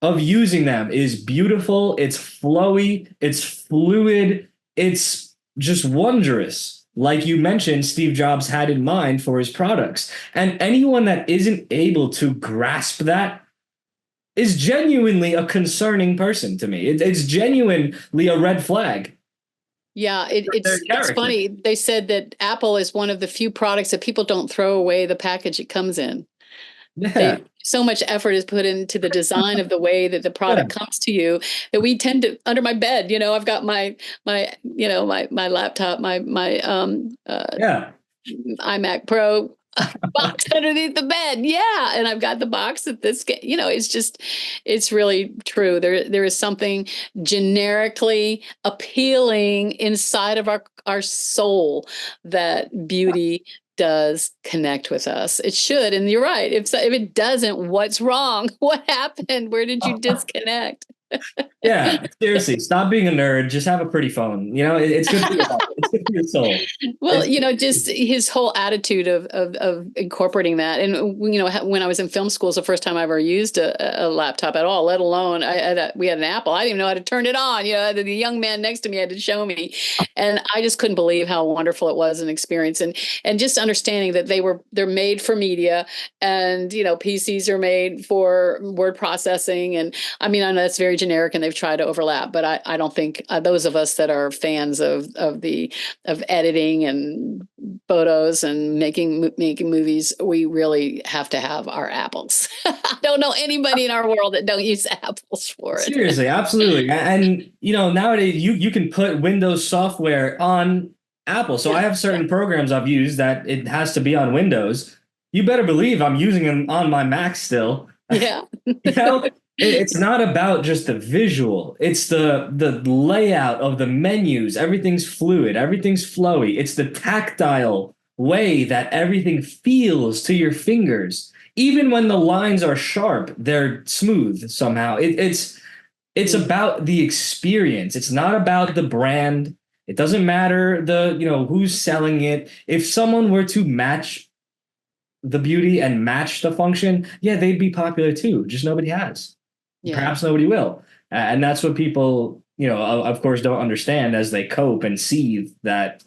Speaker 2: of using them is beautiful. It's flowy. It's fluid. It's just wondrous. Like you mentioned, Steve Jobs had in mind for his products. And anyone that isn't able to grasp that is genuinely a concerning person to me. It's genuinely a red flag.
Speaker 1: Yeah, it's funny. They said that Apple is one of the few products that people don't throw away the package it comes in.
Speaker 2: Yeah.
Speaker 1: So much effort is put into the design of the way that the product comes to you that we tend to, under my bed, I've got my laptop, my iMac Pro box underneath the bed. Yeah. And I've got the box that it's really true. There is something generically appealing inside of our soul that beauty does connect with us. It should. And you're right. If it doesn't, what's wrong? What happened? Where did you disconnect?
Speaker 2: Yeah, seriously, stop being a nerd. Just have a pretty phone. It's good for your health. It's good for your soul.
Speaker 1: Well, just his whole attitude of incorporating that. And, when I was in film school, it's the first time I ever used a laptop at all, let alone we had an Apple. I didn't even know how to turn it on. The young man next to me had to show me. And I just couldn't believe how wonderful it was an experience. And just understanding that they're made for media and, PCs are made for word processing. And I mean, I know that's very generic and they've tried to overlap, but I don't think those of us that are fans of editing and photos and making movies, we really have to have our apples. I don't know anybody in our world that don't use apples for it.
Speaker 2: Seriously, absolutely. And nowadays you can put Windows software on Apple. So I have certain programs I've used that it has to be on Windows. You better believe I'm using them on my Mac still.
Speaker 1: Yeah.
Speaker 2: It's not about just the visual. It's the layout of the menus. Everything's fluid. Everything's flowy. It's the tactile way that everything feels to your fingers. Even when the lines are sharp, they're smooth somehow. it's about the experience. It's not about the brand. It doesn't matter who's selling it. If someone were to match the beauty and match the function, yeah, they'd be popular too. Just nobody has.
Speaker 1: Yeah.
Speaker 2: Perhaps nobody will. And that's what people, of course, don't understand as they cope and seethe that,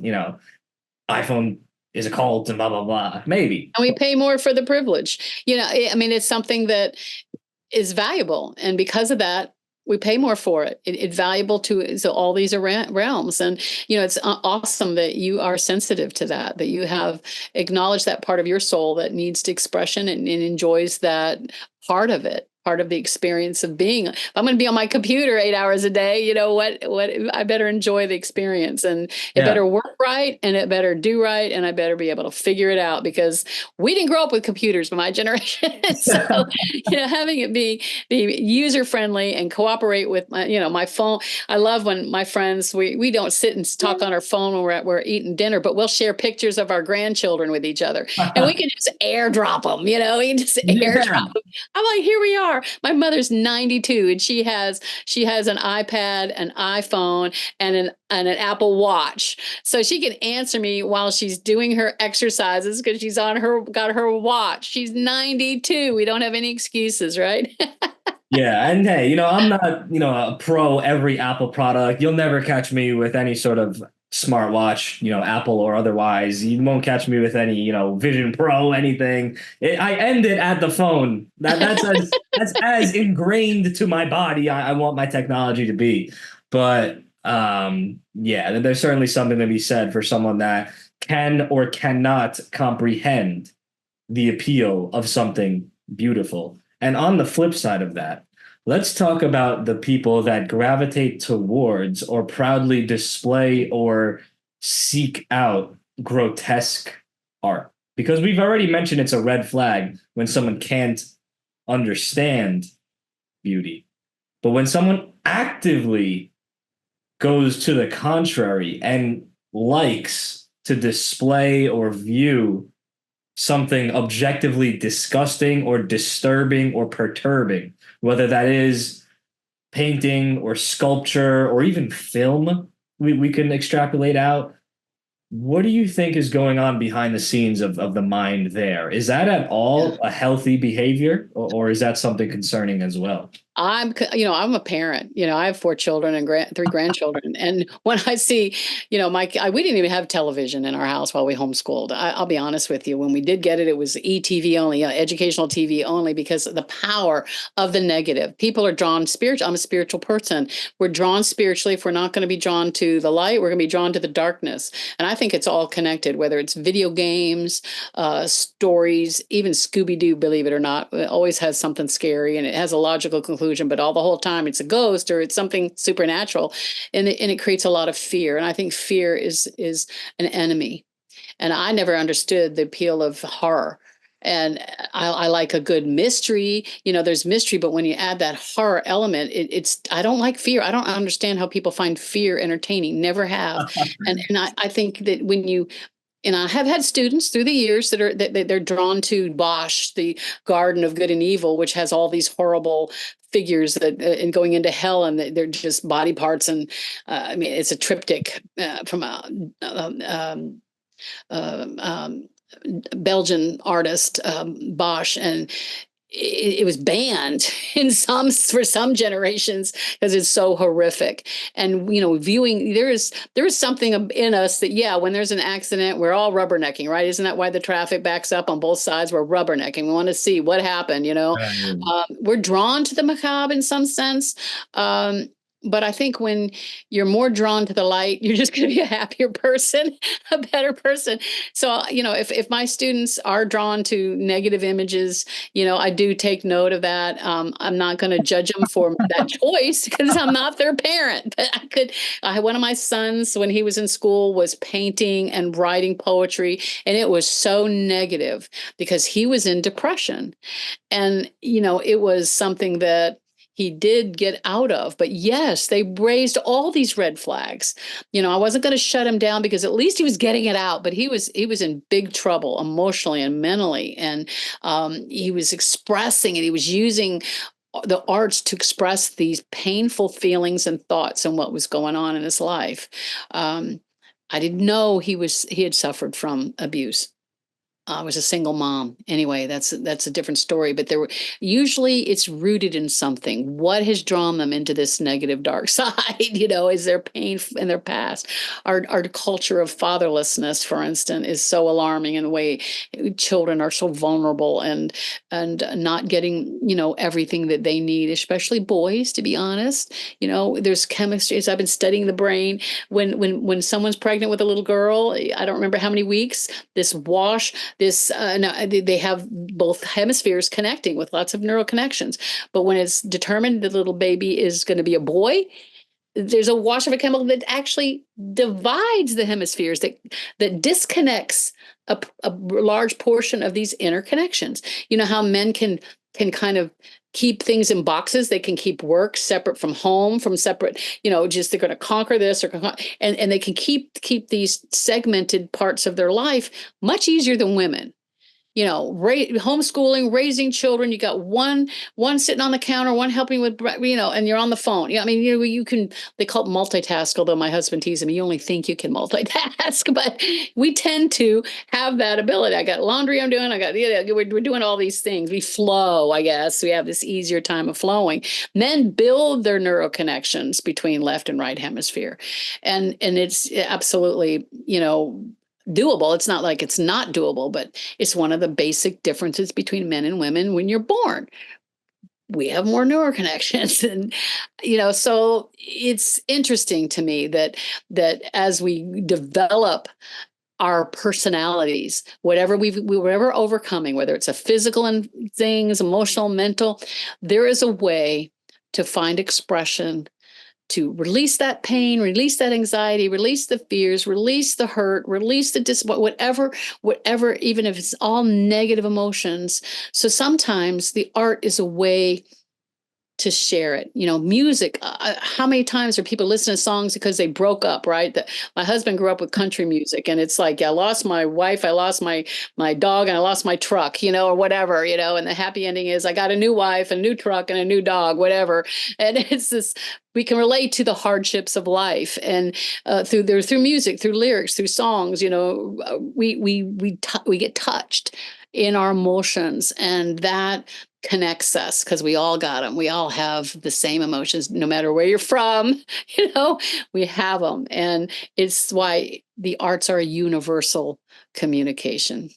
Speaker 2: iPhone is a cult and blah, blah, blah. Maybe.
Speaker 1: And we pay more for the privilege. I mean, it's something that is valuable. And because of that, we pay more for it. It's valuable to all these realms. And, it's awesome that you are sensitive to that you have acknowledged that part of your soul that needs to expression and enjoys that part of it. Part of the experience of being. If I'm going to be on my computer 8 hours a day, what I better enjoy the experience, and it
Speaker 2: Yeah.
Speaker 1: better work right, and it better do right, and I better be able to figure it out, because we didn't grow up with computers in my generation. So, having it be user friendly and cooperate with my phone. I love when my friends, we don't sit and talk on our phone when we're eating dinner, but we'll share pictures of our grandchildren with each other, and we can just airdrop them. We can just
Speaker 2: Yeah.
Speaker 1: airdrop them. I'm like, here we are. My mother's 92, and she has an iPad, an iPhone, and an Apple Watch. So she can answer me while she's doing her exercises because she's got her watch. She's 92. We don't have any excuses, right?
Speaker 2: Yeah, and hey, I'm not, a pro every Apple product. You'll never catch me with any sort of smartwatch, Apple or otherwise. You won't catch me with any, Vision Pro, anything. I end it at the phone. That's as ingrained to my body. I want my technology to be. But yeah, there's certainly something to be said for someone that can or cannot comprehend the appeal of something beautiful. And on the flip side of that, let's talk about the people that gravitate towards or proudly display or seek out grotesque art. Because we've already mentioned it's a red flag when someone can't understand beauty. But when someone actively goes to the contrary and likes to display or view something objectively disgusting or disturbing or perturbing, whether that is painting or sculpture or even film, we can extrapolate out. What do you think is going on behind the scenes of the mind there? Is that at all a healthy behavior, or is that something concerning as well?
Speaker 1: I'm a parent. I have 4 children and 3 grandchildren. And when I see, we didn't even have television in our house while we homeschooled. I'll be honest with you. When we did get it, it was ETV only, educational TV only, because of the power of the negative. People are drawn spiritual. I'm a spiritual person. We're drawn spiritually. If we're not going to be drawn to the light, we're going to be drawn to the darkness. And I think it's all connected, whether it's video games, stories, even Scooby-Doo, believe it or not, it always has something scary and it has a logical conclusion, but all the whole time it's a ghost or it's something supernatural, and it creates a lot of fear. And I think fear is an enemy. And I never understood the appeal of horror. And I like a good mystery. There's mystery, but when you add that horror element, I don't like fear. I don't understand how people find fear entertaining. Never have. And I think that and I have had students through the years that they're drawn to Bosch, the Garden of Good and Evil, which has all these horrible figures that and going into hell, and they're just body parts. And I mean, it's a triptych from a Belgian artist, Bosch, and it was banned for some generations because it's so horrific. And viewing, there is something in us that, yeah, when there's an accident, we're all rubbernecking, right? Isn't that why the traffic backs up on both sides? We're rubbernecking. We want to see what happened. We're drawn to the macabre in some sense. But I think when you're more drawn to the light, you're just going to be a happier person, a better person. So, if my students are drawn to negative images, I do take note of that. I'm not going to judge them for that choice because I'm not their parent. But one of my sons, when he was in school, was painting and writing poetry, and it was so negative because he was in depression. And, it was something that he did get out of. But yes, they raised all these red flags. I wasn't going to shut him down because at least he was getting it out, but he was in big trouble emotionally and mentally. And he was expressing it. He was using the arts to express these painful feelings and thoughts and what was going on in his life. Um, I didn't know he had suffered from abuse. I was a single mom. Anyway, that's a different story. But there were usually it's rooted in something. What has drawn them into this negative dark side? Is their pain in their past. Our culture of fatherlessness, for instance, is so alarming in the way children are so vulnerable and not getting everything that they need, especially boys. To be honest, there's chemistry. As I've been studying the brain, when someone's pregnant with a little girl, I don't remember how many weeks. This wash this no, they have both hemispheres connecting with lots of neural connections. But when it's determined the little baby is going to be a boy, there's a wash of a chemical that actually divides the hemispheres, that disconnects a large portion of these interconnections. You know how men can kind of keep things in boxes. They can keep work separate from home, from separate, just they're going to conquer this and they can keep these segmented parts of their life much easier than women. Homeschooling, raising children. You got one sitting on the counter, one helping with, and you're on the phone. Yeah, I mean, you can. They call it multitask. Although my husband teases me, you only think you can multitask, but we tend to have that ability. I got laundry I'm doing. We're doing all these things. We flow. I guess we have this easier time of flowing. Men build their neural connections between left and right hemisphere, and it's absolutely doable. It's not like it's not doable, but it's one of the basic differences between men and women. When you're born, we have more neural connections, and so it's interesting to me that as we develop our personalities, whatever we're overcoming, whether it's a physical and things, emotional, mental, there is a way to find expression, to release that pain, release that anxiety, release the fears, release the hurt, release the whatever, even if it's all negative emotions. So sometimes the art is a way to share it. Music. How many times are people listening to songs because they broke up? Right. My husband grew up with country music, and it's like I lost my wife, I lost my dog, and I lost my truck, or whatever, and the happy ending is I got a new wife, a new truck, and a new dog, whatever. And it's this. We can relate to the hardships of life, and through music, through lyrics, through songs. We get touched in our emotions, and that connects us because we all got them. We all have the same emotions, no matter where you're from. We have them, and it's why the arts are a universal communication.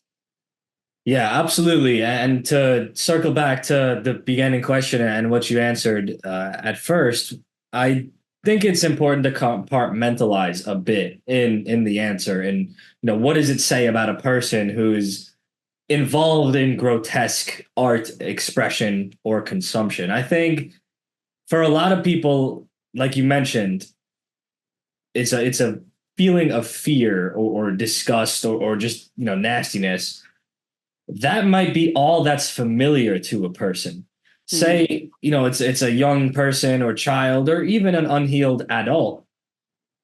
Speaker 2: Yeah, absolutely. And to circle back to the beginning question and what you answered at first, I think it's important to compartmentalize a bit in the answer. And what does it say about a person who's involved in grotesque art expression or consumption? I think for a lot of people, like you mentioned, it's a feeling of fear or disgust or just nastiness that might be all that's familiar to a person. Say, it's a young person or child or even an unhealed adult.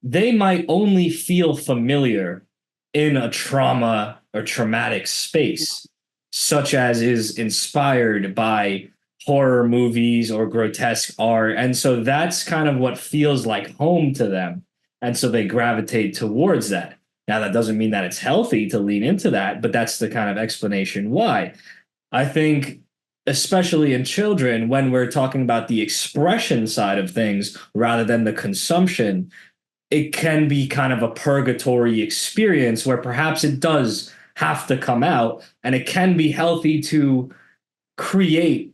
Speaker 2: They might only feel familiar in a trauma or traumatic space, such as is inspired by horror movies or grotesque art. And so that's kind of what feels like home to them. And so they gravitate towards that. Now, that doesn't mean that it's healthy to lean into that, but that's the kind of explanation why. I think, especially in children, when we're talking about the expression side of things rather than the consumption, it can be kind of a purgatory experience where perhaps it does have to come out, and it can be healthy to create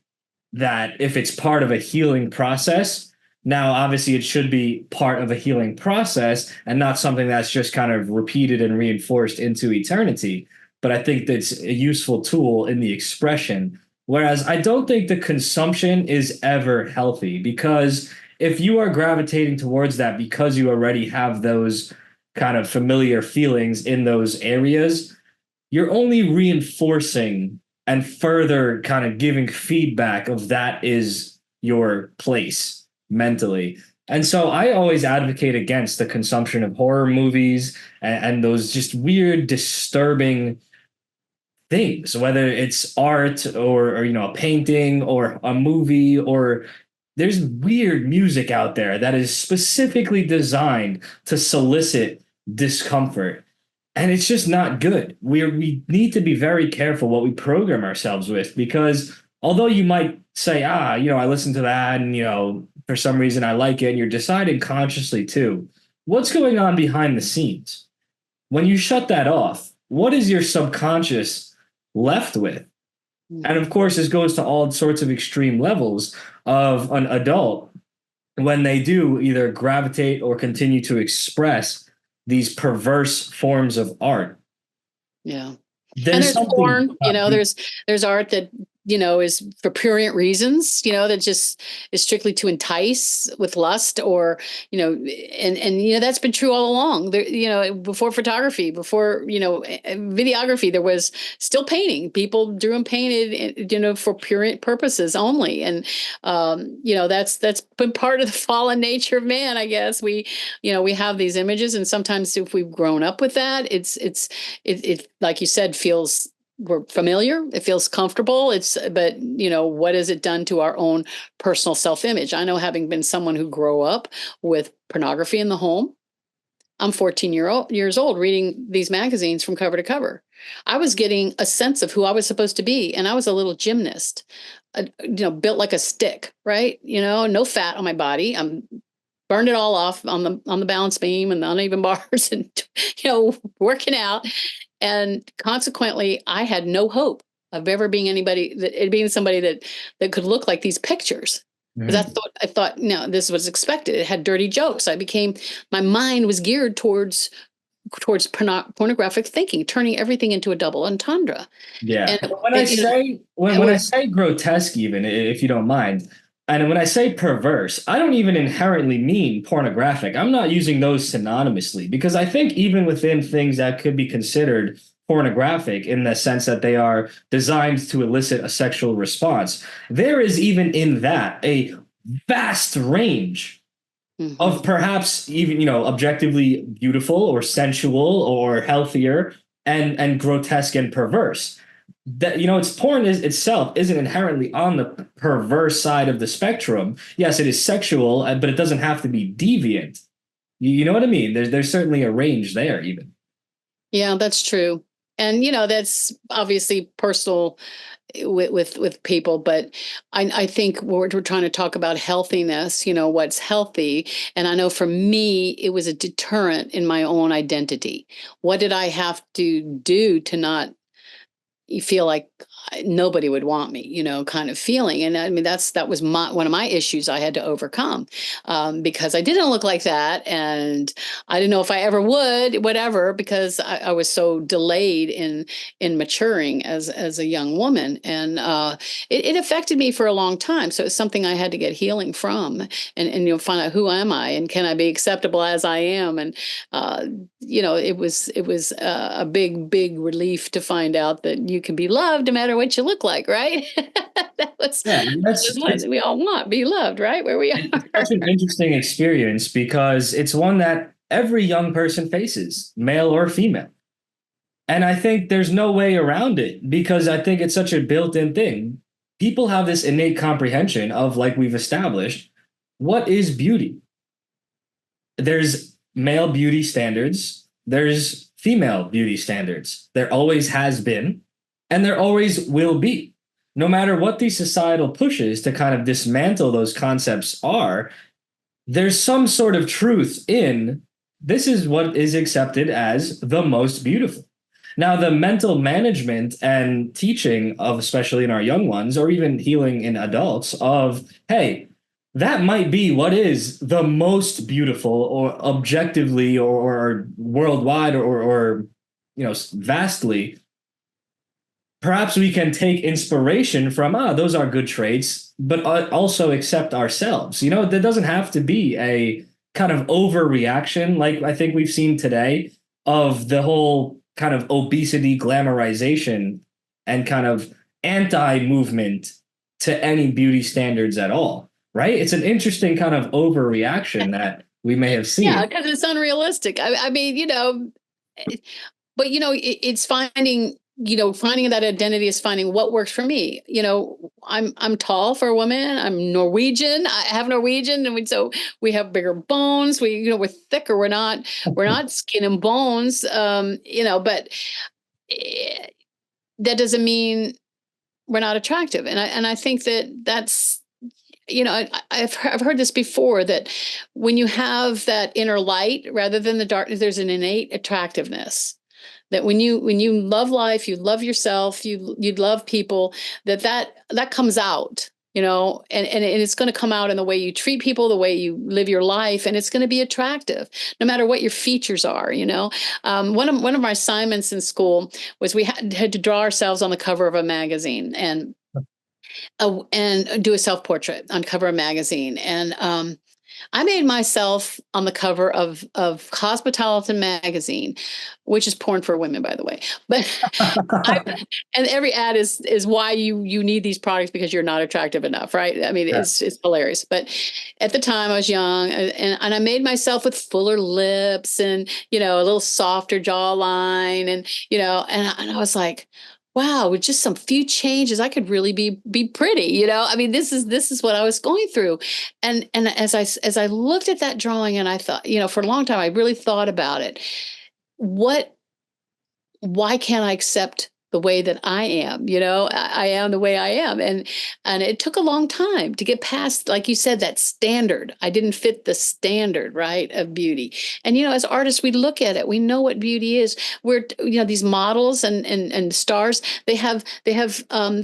Speaker 2: that if it's part of a healing process. Now, obviously, it should be part of a healing process and not something that's just kind of repeated and reinforced into eternity. But I think that's a useful tool in the expression. Whereas I don't think the consumption is ever healthy, because if you are gravitating towards that because you already have those kind of familiar feelings in those areas, you're only reinforcing and further kind of giving feedback of that is your place mentally. And so I always advocate against the consumption of horror movies and those just weird, disturbing things, whether it's art or a painting or a movie, or there's weird music out there that is specifically designed to solicit discomfort. And it's just not good. We need to be very careful what we program ourselves with, because although you might say, I listen to that and, for some reason I like it, and you're deciding consciously too, what's going on behind the scenes? When you shut that off, what is your subconscious left with? And of course, this goes to all sorts of extreme levels of an adult when they do either gravitate or continue to express these perverse forms of art.
Speaker 1: Yeah. And
Speaker 2: There's
Speaker 1: there's
Speaker 2: something
Speaker 1: porn, there's art that, is for prurient reasons, that just is strictly to entice with lust, or, and that's been true all along. There, before photography, before, videography, there was still painting. People drew and painted, for prurient purposes only. And, that's been part of the fallen nature of man, I guess. We have these images, and sometimes if we've grown up with that, it like you said, feels we're familiar. It feels comfortable. But what has it done to our own personal self-image? I know, having been someone who grew up with pornography in the home, I'm 14 years old reading these magazines from cover to cover. I was getting a sense of who I was supposed to be. And I was a little gymnast, built like a stick, right? No fat on my body. I'm burned it all off on the balance beam and the uneven bars and, working out. And consequently, I had no hope of ever being somebody that could look like these pictures. Because I thought, no, this was expected. It had dirty jokes. My mind was geared towards pornographic thinking, turning everything into a double entendre.
Speaker 2: Yeah.
Speaker 1: And,
Speaker 2: When I say grotesque, even if you don't mind, and when I say perverse, I don't even inherently mean pornographic. I'm not using those synonymously, because I think even within things that could be considered pornographic in the sense that they are designed to elicit a sexual response, there is even in that a vast range of perhaps even, objectively beautiful or sensual or healthier and grotesque and perverse. That, it's porn itself isn't inherently on the perverse side of the spectrum. Yes, it is sexual, but it doesn't have to be deviant. You know what I mean? There's certainly a range there even.
Speaker 1: Yeah, that's true. And, that's obviously personal with people, but I think we're trying to talk about healthiness, what's healthy. And I know for me, it was a deterrent in my own identity. What did I have to do to not feel like nobody would want me, kind of feeling. And I mean, that was one of my issues I had to overcome, because I didn't look like that. And I didn't know if I ever would, whatever, because I was so delayed in maturing as a young woman. And it affected me for a long time. So it's something I had to get healing from, and find out, who am I, and can I be acceptable as I am? And, it was a big relief to find out that you can be loved no matter what you look like, right? That's what we all want, be loved, right? Where we are.
Speaker 2: It's such an interesting experience, because it's one that every young person faces, male or female. And I think there's no way around it, because I think it's such a built-in thing. People have this innate comprehension of, like we've established, what is beauty? There's male beauty standards, there's female beauty standards. There always has been, and there always will be. No matter what the societal pushes to kind of dismantle those concepts are, there's some sort of truth in this is what is accepted as the most beautiful. Now, the mental management and teaching of, especially in our young ones, or even healing in adults, of, hey, that might be what is the most beautiful, or objectively, or worldwide, or vastly. Perhaps we can take inspiration from, those are good traits, but also accept ourselves. There doesn't have to be a kind of overreaction like I think we've seen today, of the whole kind of obesity glamorization and kind of anti-movement to any beauty standards at all, right? It's an interesting kind of overreaction that we may have seen.
Speaker 1: Yeah, because it's unrealistic. I mean, but it's finding finding that identity is finding what works for me. I'm tall for a woman. I'm Norwegian. I have Norwegian, and so we have bigger bones. We're thicker. We're not skin and bones. But eh, that doesn't mean we're not attractive. And I think that's I've heard this before, that when you have that inner light rather than the darkness, there's an innate attractiveness. That when you love life, you love yourself, you love people, that comes out, and it's going to come out in the way you treat people, the way you live your life, and it's going to be attractive, no matter what your features are. One of my assignments in school was we had to draw ourselves on the cover of a magazine, and do a self-portrait on cover of a magazine. And I made myself on the cover of Cosmopolitan magazine, which is porn for women, by the way. But and every ad is why you need these products, because you're not attractive enough, right? I mean,
Speaker 2: Yeah.
Speaker 1: it's hilarious. But at the time I was young, and I made myself with fuller lips and a little softer jawline, and I was like, wow, with just some few changes, I could really be pretty. I mean, this is what I was going through. And as I looked at that drawing, and I thought, for a long time I really thought about it. What Why can't I accept the way that I am? I am the way I am. And it took a long time to get past, like you said, that standard. I didn't fit the standard, right, of beauty. And as artists, we look at it, we know what beauty is. We're, these models and stars, they have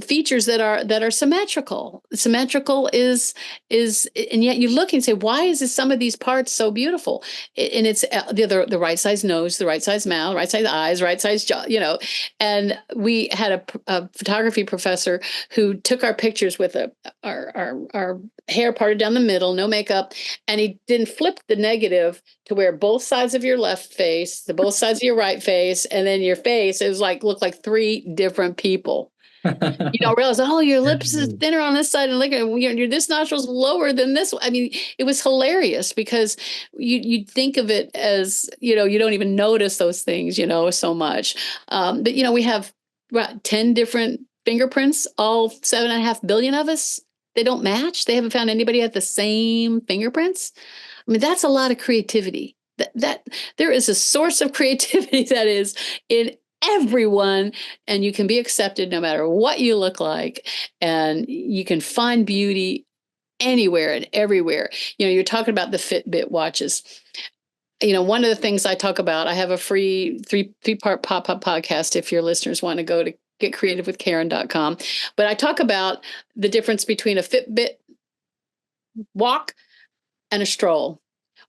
Speaker 1: features that are symmetrical. Symmetrical is, and yet you look and say, why is some of these parts so beautiful? And it's the right size nose, the right size mouth, right size eyes, right size jaw, and we had a photography professor who took our pictures with our hair parted down the middle, no makeup, and he didn't flip the negative to where both sides of your left face, the both sides of your right face, and then your face, it was looked like three different people. You don't realize, oh, your lips is thinner on this side, and look at your this nostril's lower than this. I mean, it was hilarious, because you think of it as, you don't even notice those things, so much. But we have 10 different fingerprints, all 7.5 billion of us. They don't match. They haven't found anybody at the same fingerprints. I mean, that's a lot of creativity. That there is a source of creativity that is in everyone, and you can be accepted no matter what you look like, and you can find beauty anywhere and everywhere. You're talking about the Fitbit watches. One of the things I talk about, I have a free three-part pop-up podcast if your listeners want to go to getcreativewithkaren.com. But I talk about the difference between a Fitbit walk and a stroll,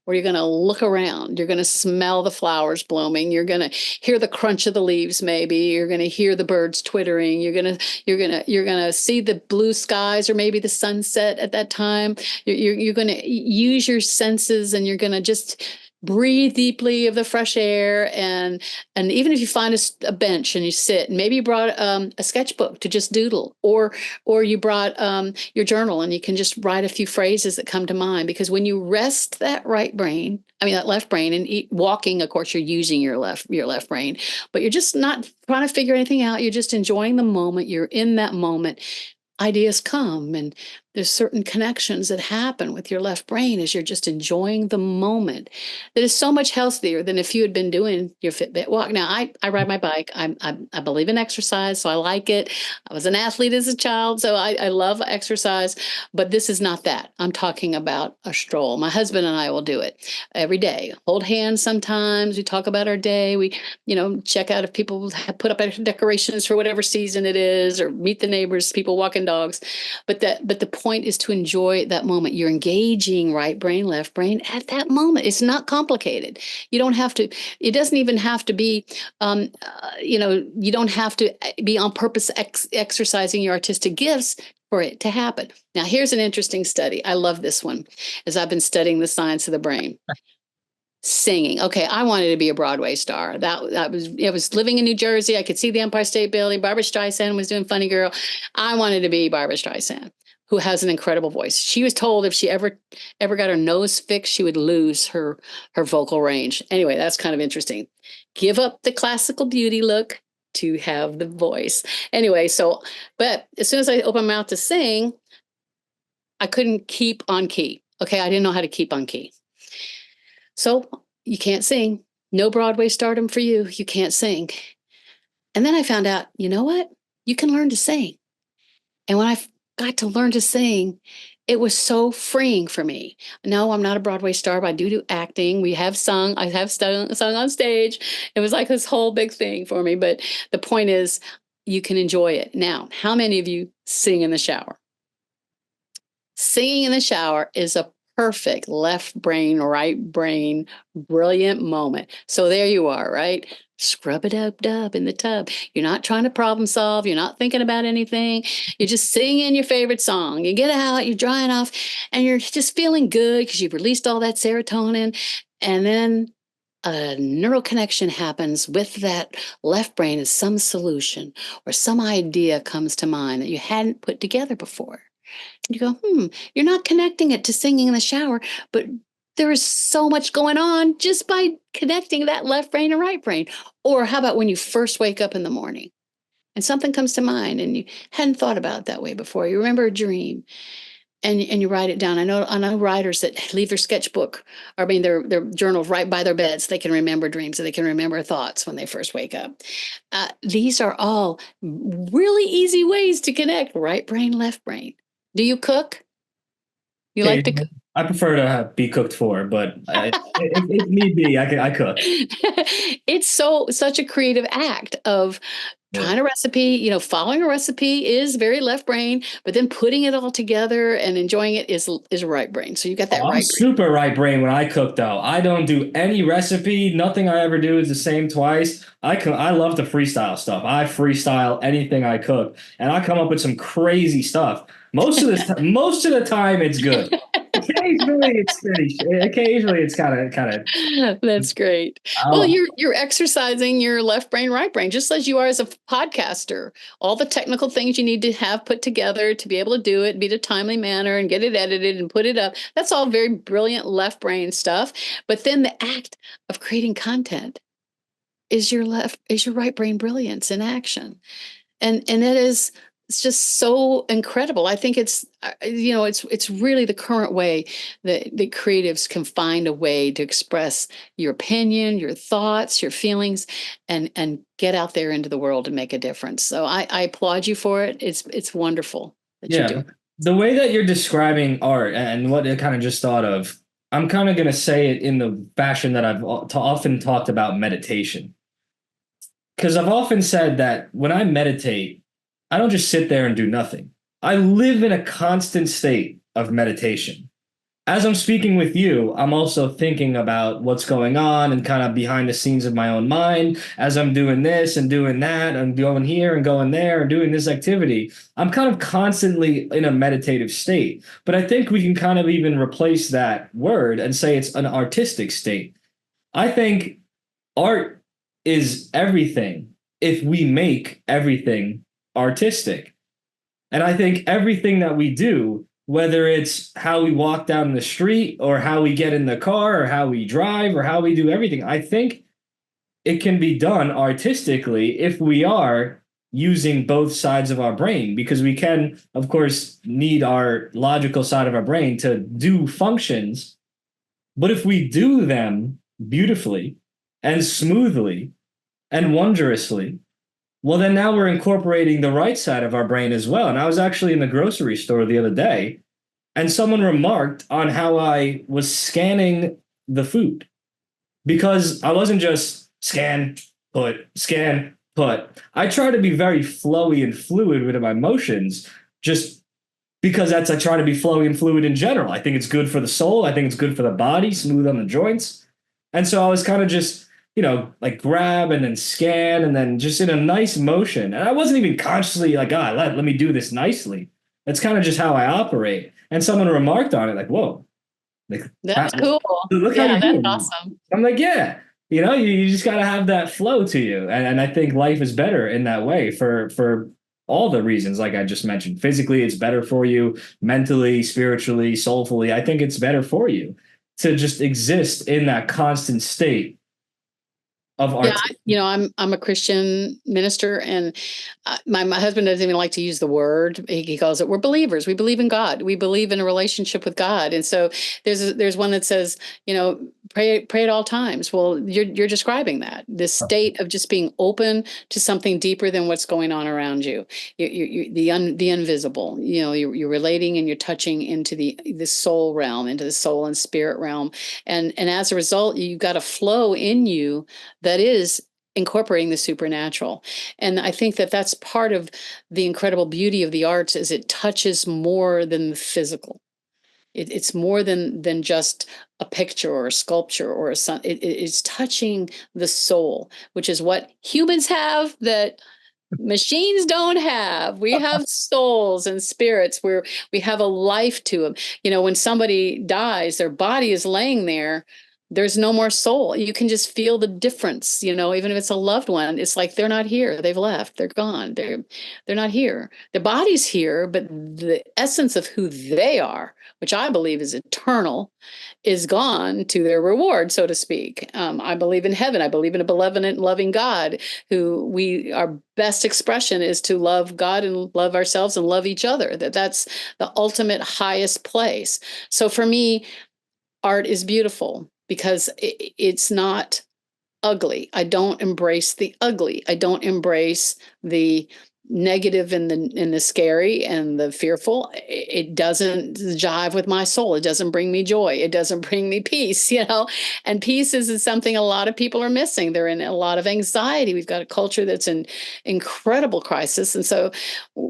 Speaker 1: where you're going to look around, you're going to smell the flowers blooming, you're going to hear the crunch of the leaves, maybe you're going to hear the birds twittering, you're going to see the blue skies, or maybe the sunset at that time. You're going to use your senses, and you're going to just breathe deeply of the fresh air. And even if you find a bench and you sit, and maybe you brought a sketchbook to just doodle, or you brought your journal, and you can just write a few phrases that come to mind. Because when you rest that that left brain, and walking, of course, you're using your left brain, but you're just not trying to figure anything out. You're just enjoying the moment. You're in that moment. Ideas come, and there's certain connections that happen with your left brain as you're just enjoying the moment, that is so much healthier than if you had been doing your Fitbit walk. Now, I ride my bike. I believe in exercise, so I like it. I was an athlete as a child, so I love exercise, but this is not that. I'm talking about a stroll. My husband and I will do it every day. Hold hands sometimes. We talk about our day. We, check out if people have put up extra decorations for whatever season it is, or meet the neighbors, people walking dogs. But the point is to enjoy that moment. You're engaging right brain, left brain at that moment. It's not complicated. You don't have to, it doesn't even have to be, you don't have to be on purpose exercising your artistic gifts for it to happen. Now, here's an interesting study. I love this one, as I've been studying the science of the brain. Singing. Okay, I wanted to be a Broadway star. I was living in New Jersey. I could see the Empire State Building. Barbra Streisand was doing Funny Girl. I wanted to be Barbra Streisand, who has an incredible voice. She was told if she ever got her nose fixed, she would lose her vocal range. Anyway, that's kind of interesting. Give up the classical beauty look to have the voice. Anyway, but as soon as I opened my mouth to sing, I couldn't keep on key. Okay, I didn't know how to keep on key. So you can't sing. No Broadway stardom for you. You can't sing. And then I found out, you know what? You can learn to sing. And when I got to learn to sing, it was so freeing for me. No, I'm not a Broadway star, but I do acting. We have sung. I have sung on stage. It was like this whole big thing for me. But the point is, you can enjoy it. Now, how many of you sing in the shower? Singing in the shower is a perfect left brain, right brain, brilliant moment. So there you are, right? Scrub it up, dub in the tub. You're not trying to problem solve. You're not thinking about anything. You're just singing your favorite song. You get out, you're drying off, and you're just feeling good because you've released all that serotonin. And then a neural connection happens with that left brain as some solution or some idea comes to mind that you hadn't put together before. You go, you're not connecting it to singing in the shower, but there is so much going on just by connecting that left brain and right brain. Or how about when you first wake up in the morning and something comes to mind and you hadn't thought about it that way before. You remember a dream and you write it down. I know writers that leave their sketchbook, or I mean their journals right by their beds. So they can remember dreams, so they can remember thoughts when they first wake up. These are all really easy ways to connect right brain, left brain. Do you cook? You like to cook?
Speaker 2: I prefer to be cooked for, but if need be, I cook.
Speaker 1: It's such a creative act of trying a recipe, following a recipe is very left brain, but then putting it all together and enjoying it is right brain. So you got that
Speaker 2: I'm
Speaker 1: right brain.
Speaker 2: super right brain when I cook, though. I don't do any recipe. Nothing I ever do is the same twice. I love to freestyle stuff. I freestyle anything I cook, and I come up with some crazy stuff. Most of the time, it's good. Occasionally, it's pretty. Occasionally, it's kind of.
Speaker 1: That's great. Well, you're exercising your left brain, right brain, just as you are as a podcaster. All the technical things you need to have put together to be able to do it, be in a timely manner, and get it edited and put it up. That's all very brilliant left brain stuff. But then the act of creating content is your right brain brilliance in action, and that is. It's just so incredible. I think it's really the current way that creatives can find a way to express your opinion, your thoughts, your feelings, and get out there into the world and make a difference. So I applaud you for it. It's wonderful that you do it.
Speaker 2: The way that you're describing art and what I kind of just thought of, I'm kind of going to say it in the fashion that I've often talked about meditation. Because I've often said that when I meditate, I don't just sit there and do nothing. I live in a constant state of meditation. As I'm speaking with you, I'm also thinking about what's going on and kind of behind the scenes of my own mind. As I'm doing this and doing that and going here and going there and doing this activity, I'm kind of constantly in a meditative state. But I think we can kind of even replace that word and say it's an artistic state. I think art is everything if we make everything artistic. And I think everything that we do, whether it's how we walk down the street or how we get in the car or how we drive or how we do everything, I think it can be done artistically if we are using both sides of our brain, because we can, of course, need our logical side of our brain to do functions. But if we do them beautifully and smoothly and wondrously, well, then now we're incorporating the right side of our brain as well. And I was actually in the grocery store the other day, and someone remarked on how I was scanning the food, because I wasn't just scan, put. I try to be very flowy and fluid with my motions, just because I try to be flowy and fluid in general. I think it's good for the soul. I think it's good for the body, smooth on the joints. And so I was kind of just like grab and then scan and then just in a nice motion. And I wasn't even consciously like, let me do this nicely. That's kind of just how I operate. And someone remarked on it like, whoa. Like,
Speaker 1: that's cool.
Speaker 2: Look how you're doing.
Speaker 1: That's awesome.
Speaker 2: I'm like, yeah, you just got to have that flow to you. And I think life is better in that way for all the reasons, like I just mentioned. Physically, it's better for you. Mentally, spiritually, soulfully, I think it's better for you to just exist in that constant state of
Speaker 1: Yeah,
Speaker 2: art?
Speaker 1: I'm a Christian minister, and my husband doesn't even like to use the word. He calls it, we're believers. We believe in God. We believe in a relationship with God. And so there's one that says, pray at all times. Well, you're describing that, this state of just being open to something deeper than what's going on around you. The invisible. You're relating and you're touching into the soul realm, into the soul and spirit realm, and as a result, you've got a flow in you that is incorporating the supernatural. And I think that that's part of the incredible beauty of the arts, is it touches more than the physical. It's more than just a picture or a sculpture or a sun. It's touching the soul, which is what humans have that machines don't have. We have souls and spirits where we have a life to them. When somebody dies, their body is laying there. There's no more soul. You can just feel the difference, even if it's a loved one. It's like they're not here. They've left. They're gone. They're not here. The body's here, but the essence of who they are, which I believe is eternal, is gone to their reward, so to speak. I believe in heaven. I believe in a benevolent, loving God who our best expression is to love God and love ourselves and love each other. That's the ultimate highest place. So for me, art is beautiful because it's not ugly. I don't embrace the ugly. I don't embrace the negative and the scary and the fearful. It doesn't jive with my soul. It doesn't bring me joy. It doesn't bring me peace, And peace is something a lot of people are missing. They're in a lot of anxiety. We've got a culture that's in incredible crisis. And so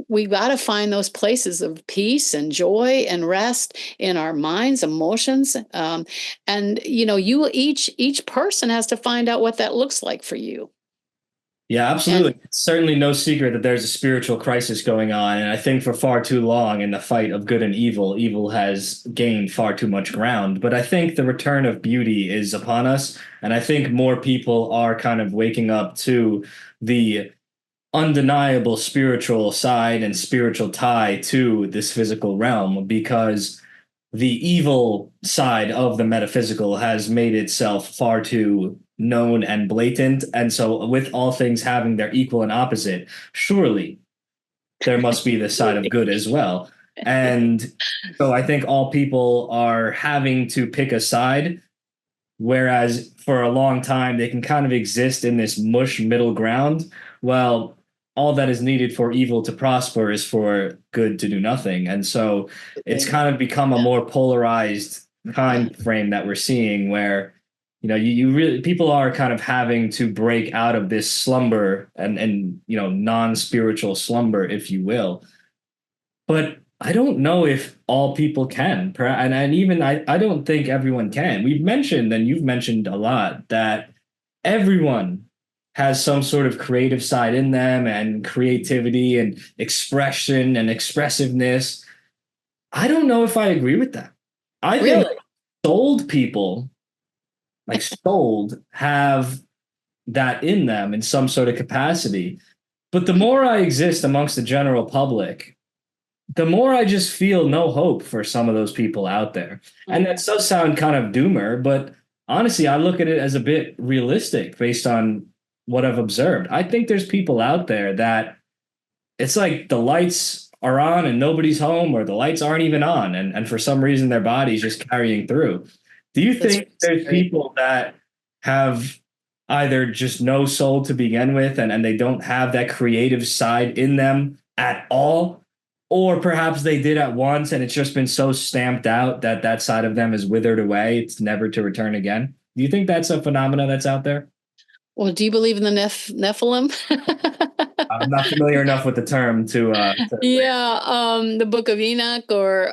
Speaker 1: we've got to find those places of peace and joy and rest in our minds, emotions. And you each person has to find out what that looks like for you.
Speaker 2: Yeah,
Speaker 1: And
Speaker 2: absolutely. It's certainly no secret that there's a spiritual crisis going on. And I think for far too long in the fight of good and evil, evil has gained far too much ground. But I think the return of beauty is upon us. And I think more people are kind of waking up to the undeniable spiritual side and spiritual tie to this physical realm, because the evil side of the metaphysical has made itself far too known and blatant. And so, with all things having their equal and opposite, surely there must be the side of good as well. And so, I think all people are having to pick a side, whereas for a long time they can kind of exist in this mush middle ground. Well, all that is needed for evil to prosper is for good to do nothing. And so it's kind of become a more polarized
Speaker 1: yeah,
Speaker 2: time frame that we're seeing, where you really, people are kind of having to break out of this slumber and non-spiritual slumber, if you will. But I don't know if all people can. And even I don't think everyone can. We've mentioned, and you've mentioned a lot, that everyone has some sort of creative side in them, and creativity and expression and expressiveness. I don't know if I agree with that. I think
Speaker 1: really.
Speaker 2: sold people, like sold, have that in them in some sort of capacity. But the more I exist amongst the general public, the more I just feel no hope for some of those people out there. And that does sound kind of doomer, but honestly, I look at it as a bit realistic based on what I've observed. I think there's people out there that it's like the lights are on and nobody's home, or the lights aren't even on, and for some reason their body's just carrying through. Do you
Speaker 1: That's
Speaker 2: think there's
Speaker 1: scary.
Speaker 2: people that have either just no soul to begin with, and they don't have that creative side in them at all? Or perhaps they did at once and it's just been so stamped out that that side of them is withered away. It's never to return again. Do you think that's a phenomena that's out there?
Speaker 1: Well, do you believe in the Nephilim?
Speaker 2: I'm not familiar enough with the term to
Speaker 1: Yeah, the Book of Enoch, or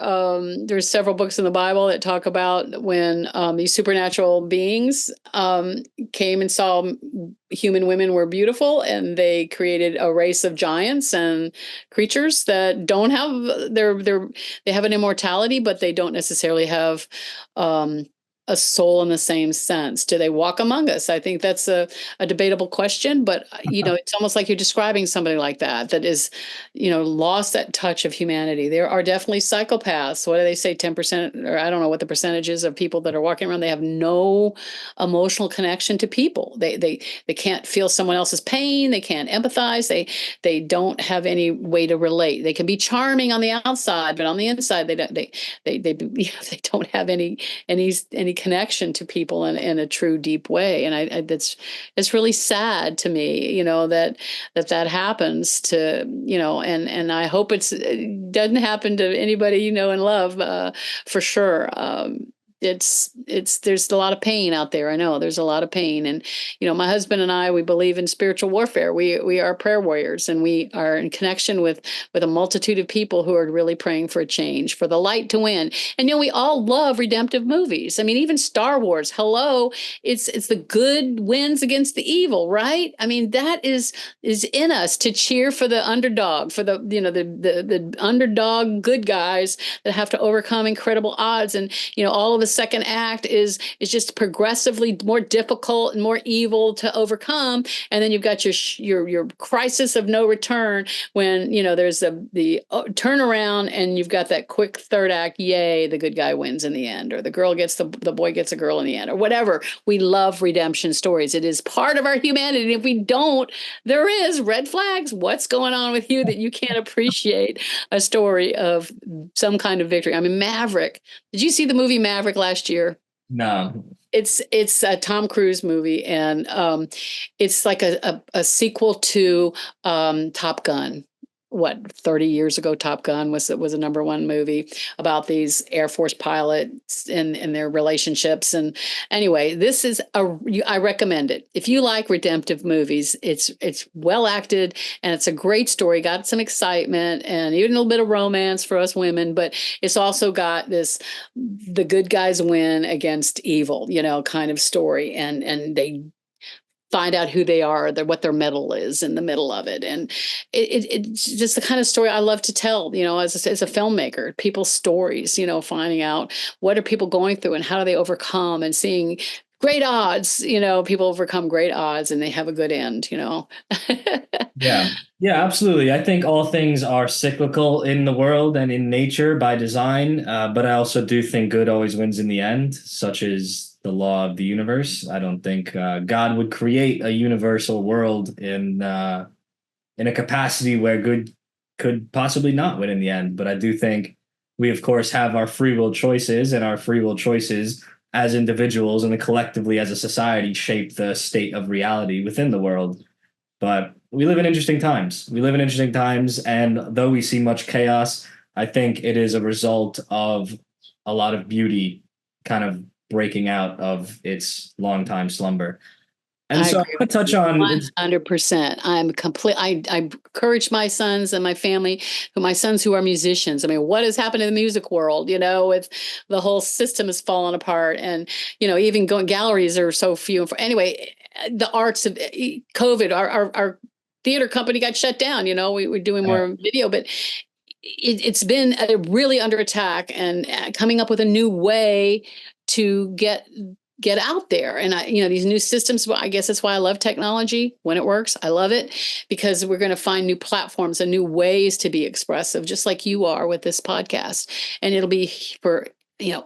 Speaker 1: there's several books in the Bible that talk about when these supernatural beings came and saw human women were beautiful, and they created a race of giants and creatures that don't have they have an immortality, but they don't necessarily have a soul in the same sense? Do they walk among us? I think that's a debatable question, but it's almost like you're describing somebody like that is, lost that touch of humanity. There are definitely psychopaths. What do they say? 10%, or I don't know what the percentage is of people that are walking around. They have no emotional connection to people. They can't feel someone else's pain. They can't empathize. They don't have any way to relate. They can be charming on the outside, but on the inside, they don't. They don't have any connection to people in a true deep way. And it's really sad to me, that happens to, and I hope it doesn't happen to anybody, in love, for sure. There's a lot of pain out there. I know there's a lot of pain. And, my husband and I, we believe in spiritual warfare. We are prayer warriors, and we are in connection with a multitude of people who are really praying for a change, for the light to win. And, we all love redemptive movies. I mean, even Star Wars, hello, it's the good wins against the evil, right? I mean, that is in us to cheer for the underdog, for the underdog good guys that have to overcome incredible odds. And, all of a second act is just progressively more difficult and more evil to overcome, and then you've got your crisis of no return when there's the turnaround, and you've got that quick third act. Yay, the good guy wins in the end, or the boy gets a girl in the end, or whatever. We love redemption stories. It is part of our humanity. If we don't, there is red flags. What's going on with you that you can't appreciate a story of some kind of victory? I mean, Maverick. Did you see the movie Maverick last year?
Speaker 2: No.
Speaker 1: It's a Tom Cruise movie, and it's like a sequel to Top Gun. What, 30 years ago, Top Gun was a #1 movie about these Air Force pilots and their relationships. And anyway, I recommend it. If you like redemptive movies, it's well acted, and it's a great story. Got some excitement and even a little bit of romance for us women, but it's also got the good guys win against evil, kind of story. And they find out who they are, what their medal is in the middle of it. And it's just the kind of story I love to tell, as a filmmaker, people's stories, finding out what are people going through and how do they overcome, and seeing great odds, people overcome great odds and they have a good end.
Speaker 2: Yeah. Yeah, absolutely. I think all things are cyclical in the world and in nature by design. But I also do think good always wins in the end, such as the law of the universe. I don't think God would create a universal world in a capacity where good could possibly not win in the end. But I do think we, of course, have our free will choices, and our free will choices as individuals and then collectively as a society shape the state of reality within the world. But we live in interesting times. We live in interesting times. And though we see much chaos, I think it is a result of a lot of beauty kind of breaking out of its long time slumber. And so I want to touch on
Speaker 1: 100%. I encourage my sons and my family, my sons who are musicians. I mean, what has happened in the music world, with the whole system has fallen apart, and, even galleries are so few. Anyway, the arts of COVID, our theater company got shut down. We were doing more video, but it's been really under attack, and coming up with a new way to get out there. And these new systems, I guess that's why I love technology. When it works, I love it, because we're going to find new platforms and new ways to be expressive, just like you are with this podcast. And it'll be for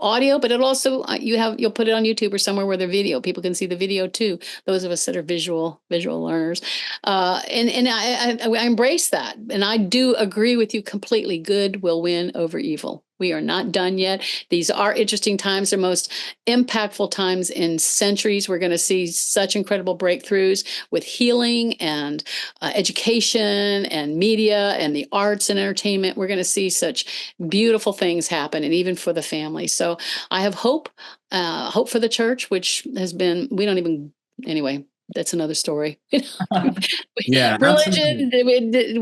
Speaker 1: audio, but it'll also you'll put it on YouTube or somewhere where the video people can see the video too. Those of us that are visual learners, and I embrace that, and I do agree with you completely. Good will win over evil. We are not done yet. These are interesting times. They're most impactful times in centuries. We're going to see such incredible breakthroughs with healing and education and media and the arts and entertainment. We're going to see such beautiful things happen, and even for the family. So I have hope for the church, which has been, anyway, that's another story.
Speaker 2: yeah,
Speaker 1: Religion,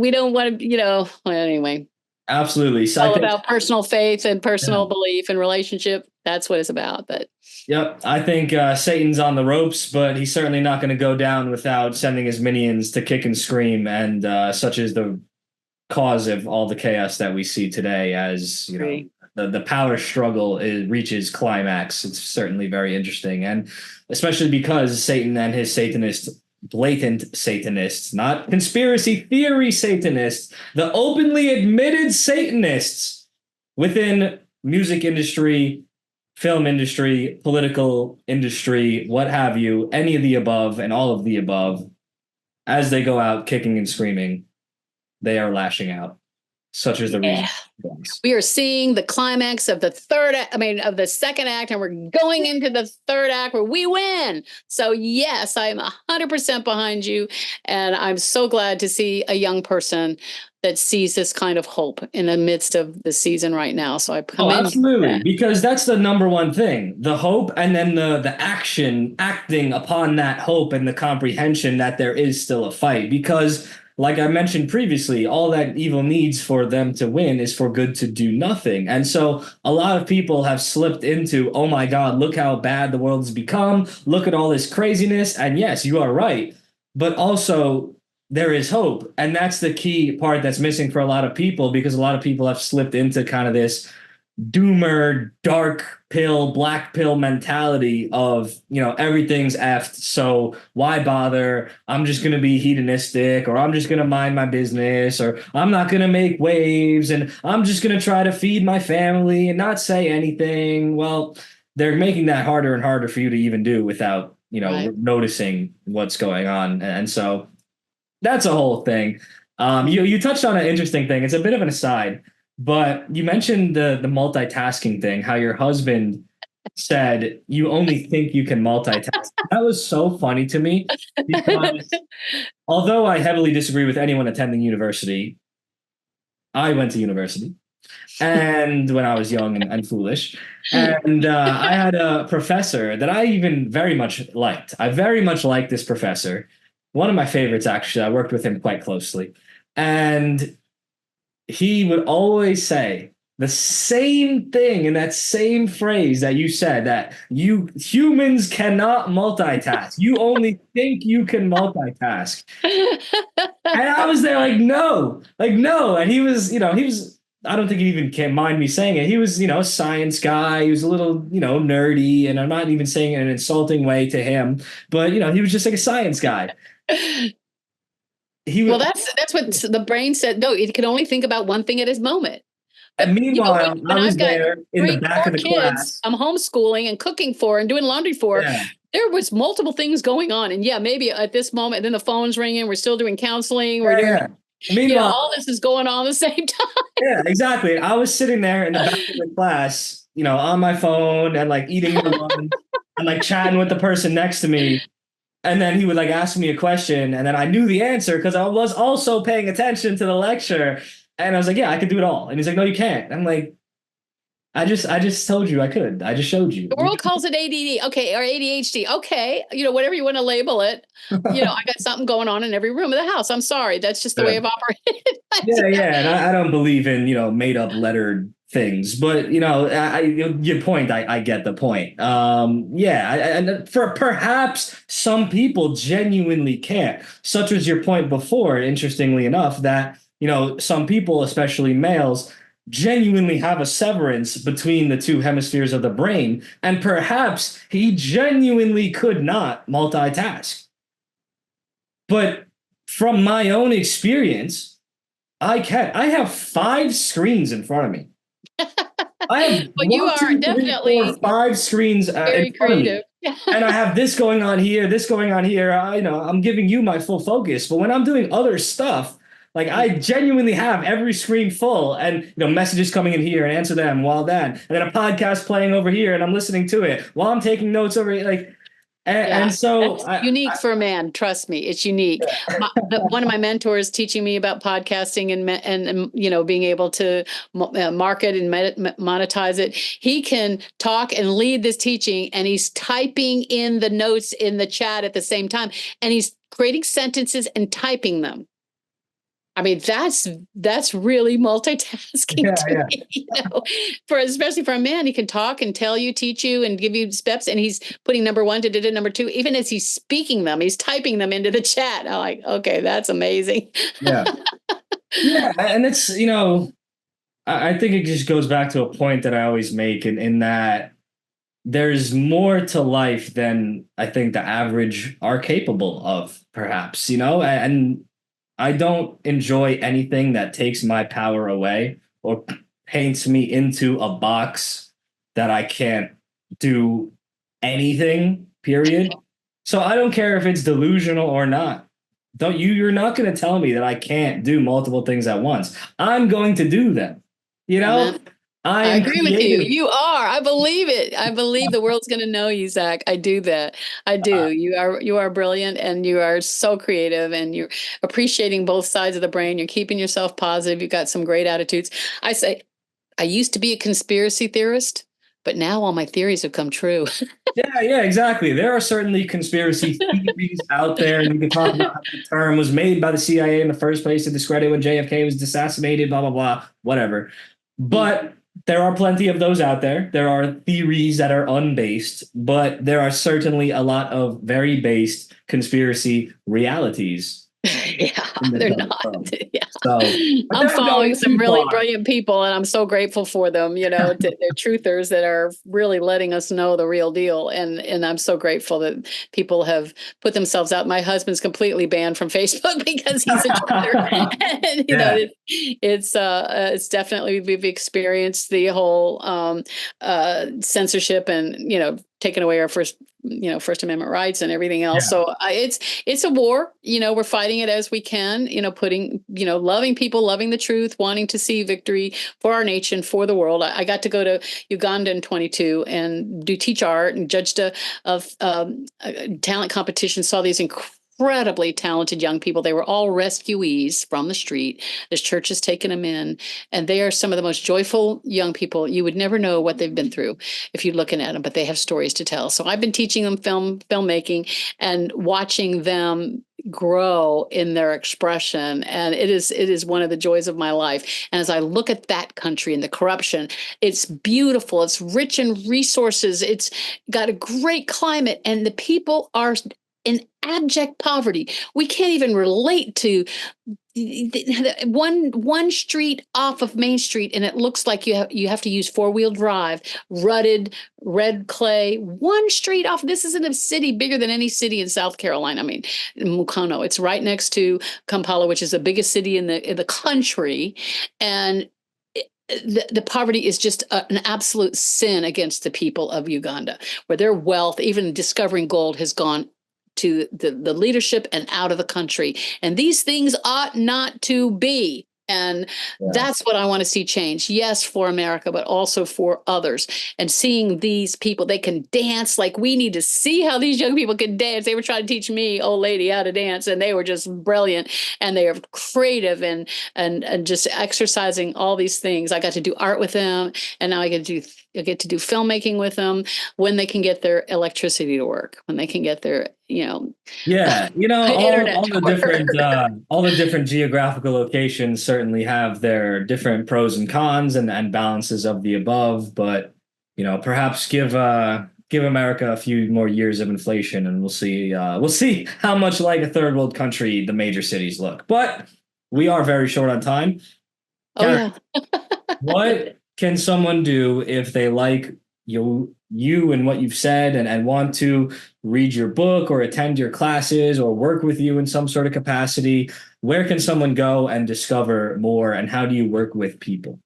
Speaker 1: we don't want to, well, anyway.
Speaker 2: Absolutely.
Speaker 1: So all about personal faith and personal belief and relationship. That's what it's about. But
Speaker 2: yep, I think Satan's on the ropes, but he's certainly not going to go down without sending his minions to kick and scream, and such is the cause of all the chaos that we see today. As the power struggle reaches climax. It's certainly very interesting, and especially because Satan and his blatant Satanists, not conspiracy theory Satanists, the openly admitted Satanists within music industry, film industry, political industry, what have you, any of the above and all of the above, as they go out kicking and screaming, they are lashing out. Such is the reason.
Speaker 1: We are seeing the climax of the of the second act, and we're going into the third act where we win. So yes, I'm 100% behind you. And I'm so glad to see a young person that sees this kind of hope in the midst of the season right now. So I commend
Speaker 2: absolutely, because that's the number one thing, the hope, and then the acting upon that hope and the comprehension that there is still a fight. Because like I mentioned previously, all that evil needs for them to win is for good to do nothing. And so a lot of people have slipped into, oh my God, look how bad the world has become. Look at all this craziness. And yes, you are right. But also there is hope. And that's the key part that's missing for a lot of people, because a lot of people have slipped into kind of this doomer, dark pill, black pill mentality of, everything's effed. So why bother? I'm just going to be hedonistic, or I'm just going to mind my business, or I'm not going to make waves, and I'm just going to try to feed my family and not say anything. Well, they're making that harder and harder for you to even do without,
Speaker 1: right.
Speaker 2: noticing what's going on. And so that's a whole thing. You touched on an interesting thing. It's a bit of an aside, but you mentioned the multitasking thing, how your husband said you only think you can multitask. That was so funny to me, because although I heavily disagree with anyone attending university, I went to university, and when I was young and foolish, and I had a professor that I even very much liked. I very much liked this professor. One of my favorites, actually. I worked with him quite closely. And he would always say the same thing in that same phrase that you said, that you humans cannot multitask. You only think you can multitask. And I was there like, no, like, no. And he was, I don't think he even can mind me saying it. He was, a science guy. He was a little, nerdy. And I'm not even saying it in an insulting way to him, but, he was just like a science guy.
Speaker 1: Well, that's what the brain said. No, it can only think about one thing at his moment.
Speaker 2: But, and meanwhile, when I was there in the back of the class.
Speaker 1: I'm homeschooling and cooking for and doing laundry for. Yeah. There was multiple things going on. And yeah, maybe at this moment, then the phone's ringing. We're still doing counseling. We're doing, meanwhile, all this is going on at the same time.
Speaker 2: Yeah, exactly. I was sitting there in the back of the class, on my phone and like eating my lunch and like chatting with the person next to me. And then he would like ask me a question, and then I knew the answer because I was also paying attention to the lecture. And I was like, yeah, I could do it all. And he's like, no, you can't. I'm like, I just told you I could. I just showed you.
Speaker 1: The world calls it ADD, okay, or ADHD. Okay, whatever you want to label it. I got something going on in every room of the house. I'm sorry. That's just the way of operating.
Speaker 2: Yeah. And I don't believe in, made up lettered things, but your point, I get the point. And for perhaps some people genuinely can't, such as your point before, interestingly enough, that some people, especially males, genuinely have a severance between the two hemispheres of the brain, and perhaps he genuinely could not multitask. But from my own experience, I can. I have 5 screens in front of me. I have
Speaker 1: but you are definitely
Speaker 2: 5 screens
Speaker 1: very creative.
Speaker 2: And I have this going on here, this going on here. I'm giving you my full focus. But when I'm doing other stuff, like I genuinely have every screen full, and messages coming in here and answer them while that, and then a podcast playing over here, and I'm listening to it while I'm taking notes over here, and so
Speaker 1: unique for a man. Trust me, it's unique. One of my mentors teaching me about podcasting and being able to market and monetize it. He can talk and lead this teaching, and he's typing in the notes in the chat at the same time, and he's creating sentences and typing them. I mean, that's really multitasking to me, especially for a man. He can talk and tell you, teach you, and give you steps, and he's putting number 1 to number 2. Even as he's speaking them, he's typing them into the chat. I'm like, okay, that's amazing.
Speaker 2: Yeah, and it's I think it just goes back to a point that I always make in that there's more to life than I think the average are capable of, perhaps, and I don't enjoy anything that takes my power away or paints me into a box that I can't do anything, period. So I don't care if it's delusional or not. You're not going to tell me that I can't do multiple things at once. I'm going to do them. You know,
Speaker 1: Amen.
Speaker 2: I
Speaker 1: I
Speaker 2: am
Speaker 1: agree with you.
Speaker 2: creative.
Speaker 1: You are. I believe it. I believe the world's going to know you, Zach. I do that. I do. You are brilliant and you are so creative and you're appreciating both sides of the brain. You're keeping yourself positive. You've got some great attitudes. I say I used to be a conspiracy theorist, but now all my theories have come true.
Speaker 2: Yeah, exactly. There are certainly conspiracy theories out there, and you can talk about how the term was made by the CIA in the first place to discredit when JFK was assassinated, blah, blah, blah, whatever. But there are plenty of those out there. There are theories that are unbased, but there are certainly a lot of very based conspiracy realities
Speaker 1: Yeah,
Speaker 2: in this
Speaker 1: they're
Speaker 2: other
Speaker 1: not.
Speaker 2: world.
Speaker 1: Yeah.
Speaker 2: So,
Speaker 1: I'm
Speaker 2: without
Speaker 1: following
Speaker 2: going
Speaker 1: some
Speaker 2: too
Speaker 1: really
Speaker 2: far,
Speaker 1: brilliant people, and I'm so grateful for them. They're truthers that are really letting us know the real deal. And I'm so grateful that people have put themselves out. My husband's completely banned from Facebook because he's a truther. And
Speaker 2: yeah,
Speaker 1: it's definitely we've experienced the whole censorship and taking away our First Amendment rights and everything else.
Speaker 2: yeah,
Speaker 1: So it's a war. We're fighting it as we can. Putting loving people, loving the truth, wanting to see victory for our nation, for the world. I got to go to Uganda in 22 and do teach art and judged a talent competition. Saw these incredibly talented young people. They were all rescuees from the street. This church has taken them in, and they are some of the most joyful young people. You would never know what they've been through if you're looking at them, but they have stories to tell. So I've been teaching them filmmaking and watching them grow in their expression, and it is one of the joys of my life. And as I look at that country and the corruption, it's beautiful, it's rich in resources, it's got a great climate, and the people are in abject poverty. We can't even relate to one street off of Main Street, and it looks like you have to use four-wheel drive, rutted red clay. One street off. This isn't a city bigger than any city in South Carolina. I mean, Mukono. It's right next to Kampala, which is the biggest city in the country, and the poverty is just an absolute sin against the people of Uganda, where their wealth, even discovering gold, has gone to the leadership and out of the country. And these things ought not to be. And
Speaker 2: yeah.
Speaker 1: that's what I want to see change. Yes, for America, but also for others. And seeing these people, they can dance. Like, we need to see how these young people can dance. They were trying to teach me, old lady, how to dance, and they were just brilliant. And they are creative and just exercising all these things. I got to do art with them, and now I get to do filmmaking with them when they can get their electricity to work, when they can get their
Speaker 2: Yeah,
Speaker 1: internet
Speaker 2: all
Speaker 1: to
Speaker 2: the
Speaker 1: work.
Speaker 2: different geographical locations certainly have their different pros and cons and balances of the above, but perhaps give America a few more years of inflation and we'll see how much like a third world country the major cities look. But we are very short on time.
Speaker 1: Oh
Speaker 2: Karen,
Speaker 1: yeah.
Speaker 2: what can someone do if they like you and what you've said and want to read your book or attend your classes or work with you in some sort of capacity? Where can someone go and discover more, and how do you work with people?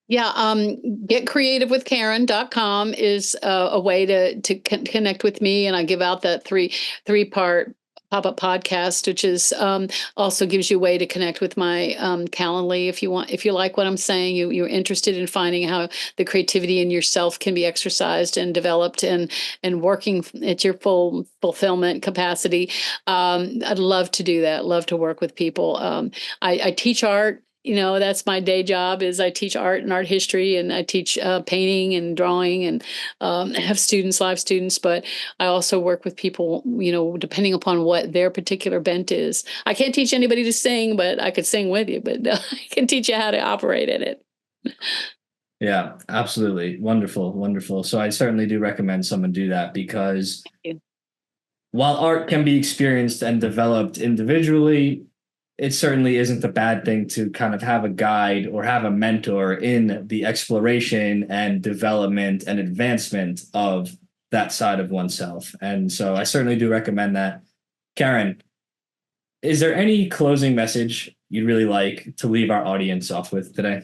Speaker 1: Yeah, getcreativewithkaren.com is a way to connect with me, and I give out that three-part pop-up podcast, which is also gives you a way to connect with my Calendly if you like what I'm saying, you're interested in finding how the creativity in yourself can be exercised and developed and working at your full fulfillment capacity. I'd love to do that. Love to work with people. I teach art. That's my day job. Is I teach art and art history, and I teach painting and drawing, and have live students. But I also work with people, depending upon what their particular bent is. I can't teach anybody to sing, but I could sing with you. But I can teach you how to operate in it.
Speaker 2: Yeah, absolutely. Wonderful, wonderful. So I certainly do recommend someone do that because while art can be experienced and developed individually, it certainly isn't a bad thing to kind of have a guide or have a mentor in the exploration and development and advancement of that side of oneself. And so I certainly do recommend that. Karen, is there any closing message you'd really like to leave our audience off with today?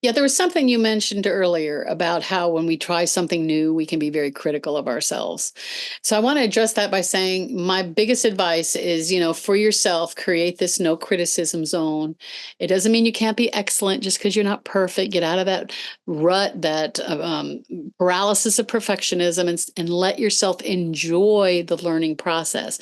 Speaker 1: Yeah, there was something you mentioned earlier about how when we try something new, we can be very critical of ourselves. So I want to address that by saying my biggest advice is, for yourself, create this no criticism zone. It doesn't mean you can't be excellent just because you're not perfect. Get out of that rut, that paralysis of perfectionism, and let yourself enjoy the learning process.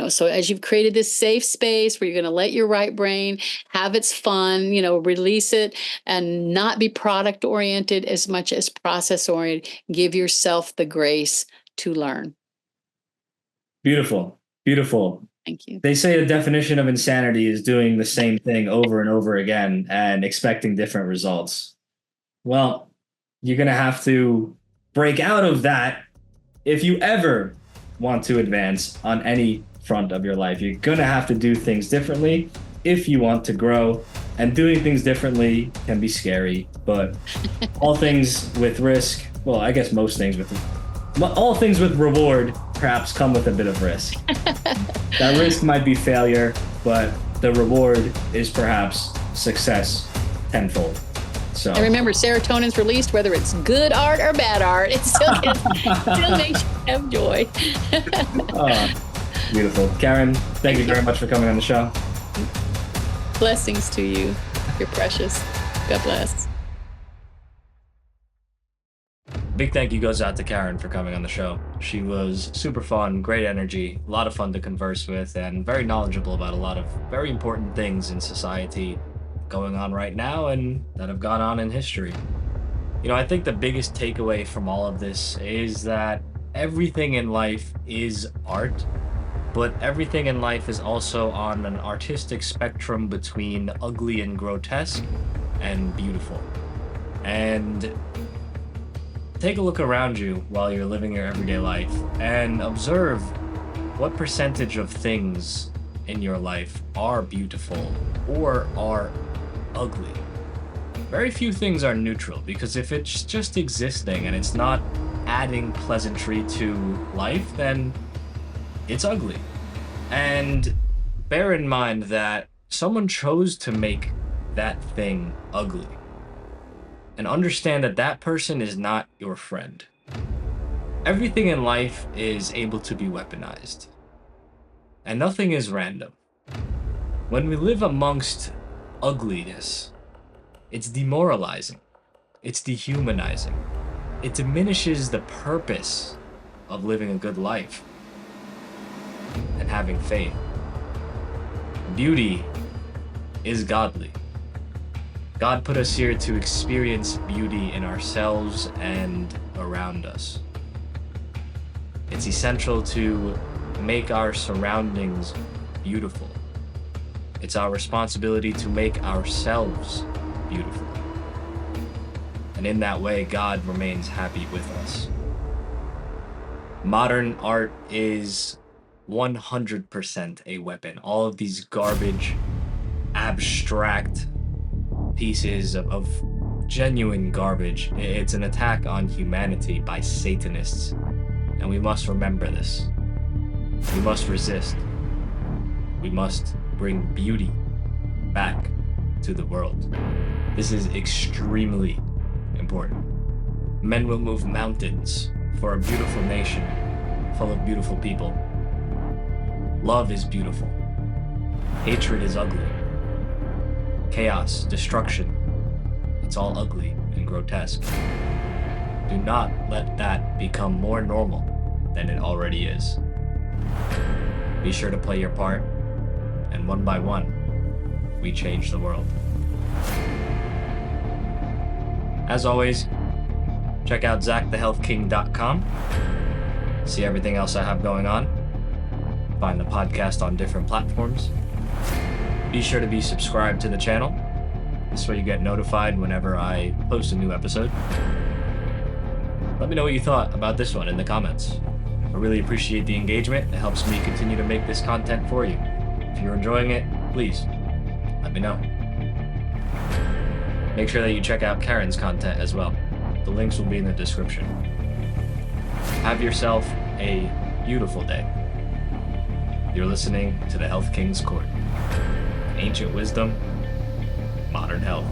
Speaker 1: So as you've created this safe space where you're going to let your right brain have its fun, release it, and not be product oriented as much as process oriented. Give yourself the grace to learn.
Speaker 2: Beautiful. Beautiful.
Speaker 1: Thank you.
Speaker 2: They say the definition of insanity is doing the same thing over and over again and expecting different results. Well, you're going to have to break out of that if you ever want to advance on any front of your life. You're going to have to do things differently if you want to grow, and doing things differently can be scary, but all things with risk, well, I guess all things with reward perhaps come with a bit of risk. That risk might be failure, but the reward is perhaps success tenfold. So,
Speaker 1: and remember, serotonin's released whether it's good art or bad art. It still makes you have joy.
Speaker 2: Beautiful. Karen, thank you very much for coming on the show.
Speaker 1: Blessings to you. You're precious. God bless.
Speaker 2: Big thank you goes out to Karen for coming on the show. She was super fun, great energy, a lot of fun to converse with, and very knowledgeable about a lot of very important things in society going on right now and that have gone on in history. I think the biggest takeaway from all of this is that everything in life is art, but everything in life is also on an artistic spectrum between ugly and grotesque and beautiful. And take a look around you while you're living your everyday life and observe what percentage of things in your life are beautiful or are ugly. Very few things are neutral, because if it's just existing and it's not adding pleasantry to life, then it's ugly. And bear in mind that someone chose to make that thing ugly. And understand that that person is not your friend. Everything in life is able to be weaponized. And nothing is random. When we live amongst ugliness, it's demoralizing. It's dehumanizing. It diminishes the purpose of living a good life and having faith. Beauty is godly. God put us here to experience beauty in ourselves and around us. It's essential to make our surroundings beautiful. It's our responsibility to make ourselves beautiful. And in that way, God remains happy with us. Modern art is 100% a weapon. All of these garbage, abstract pieces of genuine garbage, it's an attack on humanity by Satanists. And we must remember this. We must resist. We must bring beauty back to the world. This is extremely important. Men will move mountains for a beautiful nation full of beautiful people. Love is beautiful. Hatred is ugly. Chaos, destruction, it's all ugly and grotesque. Do not let that become more normal than it already is. Be sure to play your part, and one by one, we change the world. As always, check out ZachTheHealthKing.com. See everything else I have going on. Find the podcast on different platforms. Be sure to be subscribed to the channel. This way you get notified whenever I post a new episode. Let me know what you thought about this one in the comments. I really appreciate the engagement. It helps me continue to make this content for you. If you're enjoying it, please let me know. Make sure that you check out Karen's content as well. The links will be in the description. Have yourself a beautiful day. You're listening to the Health King's Court. Ancient wisdom, modern health.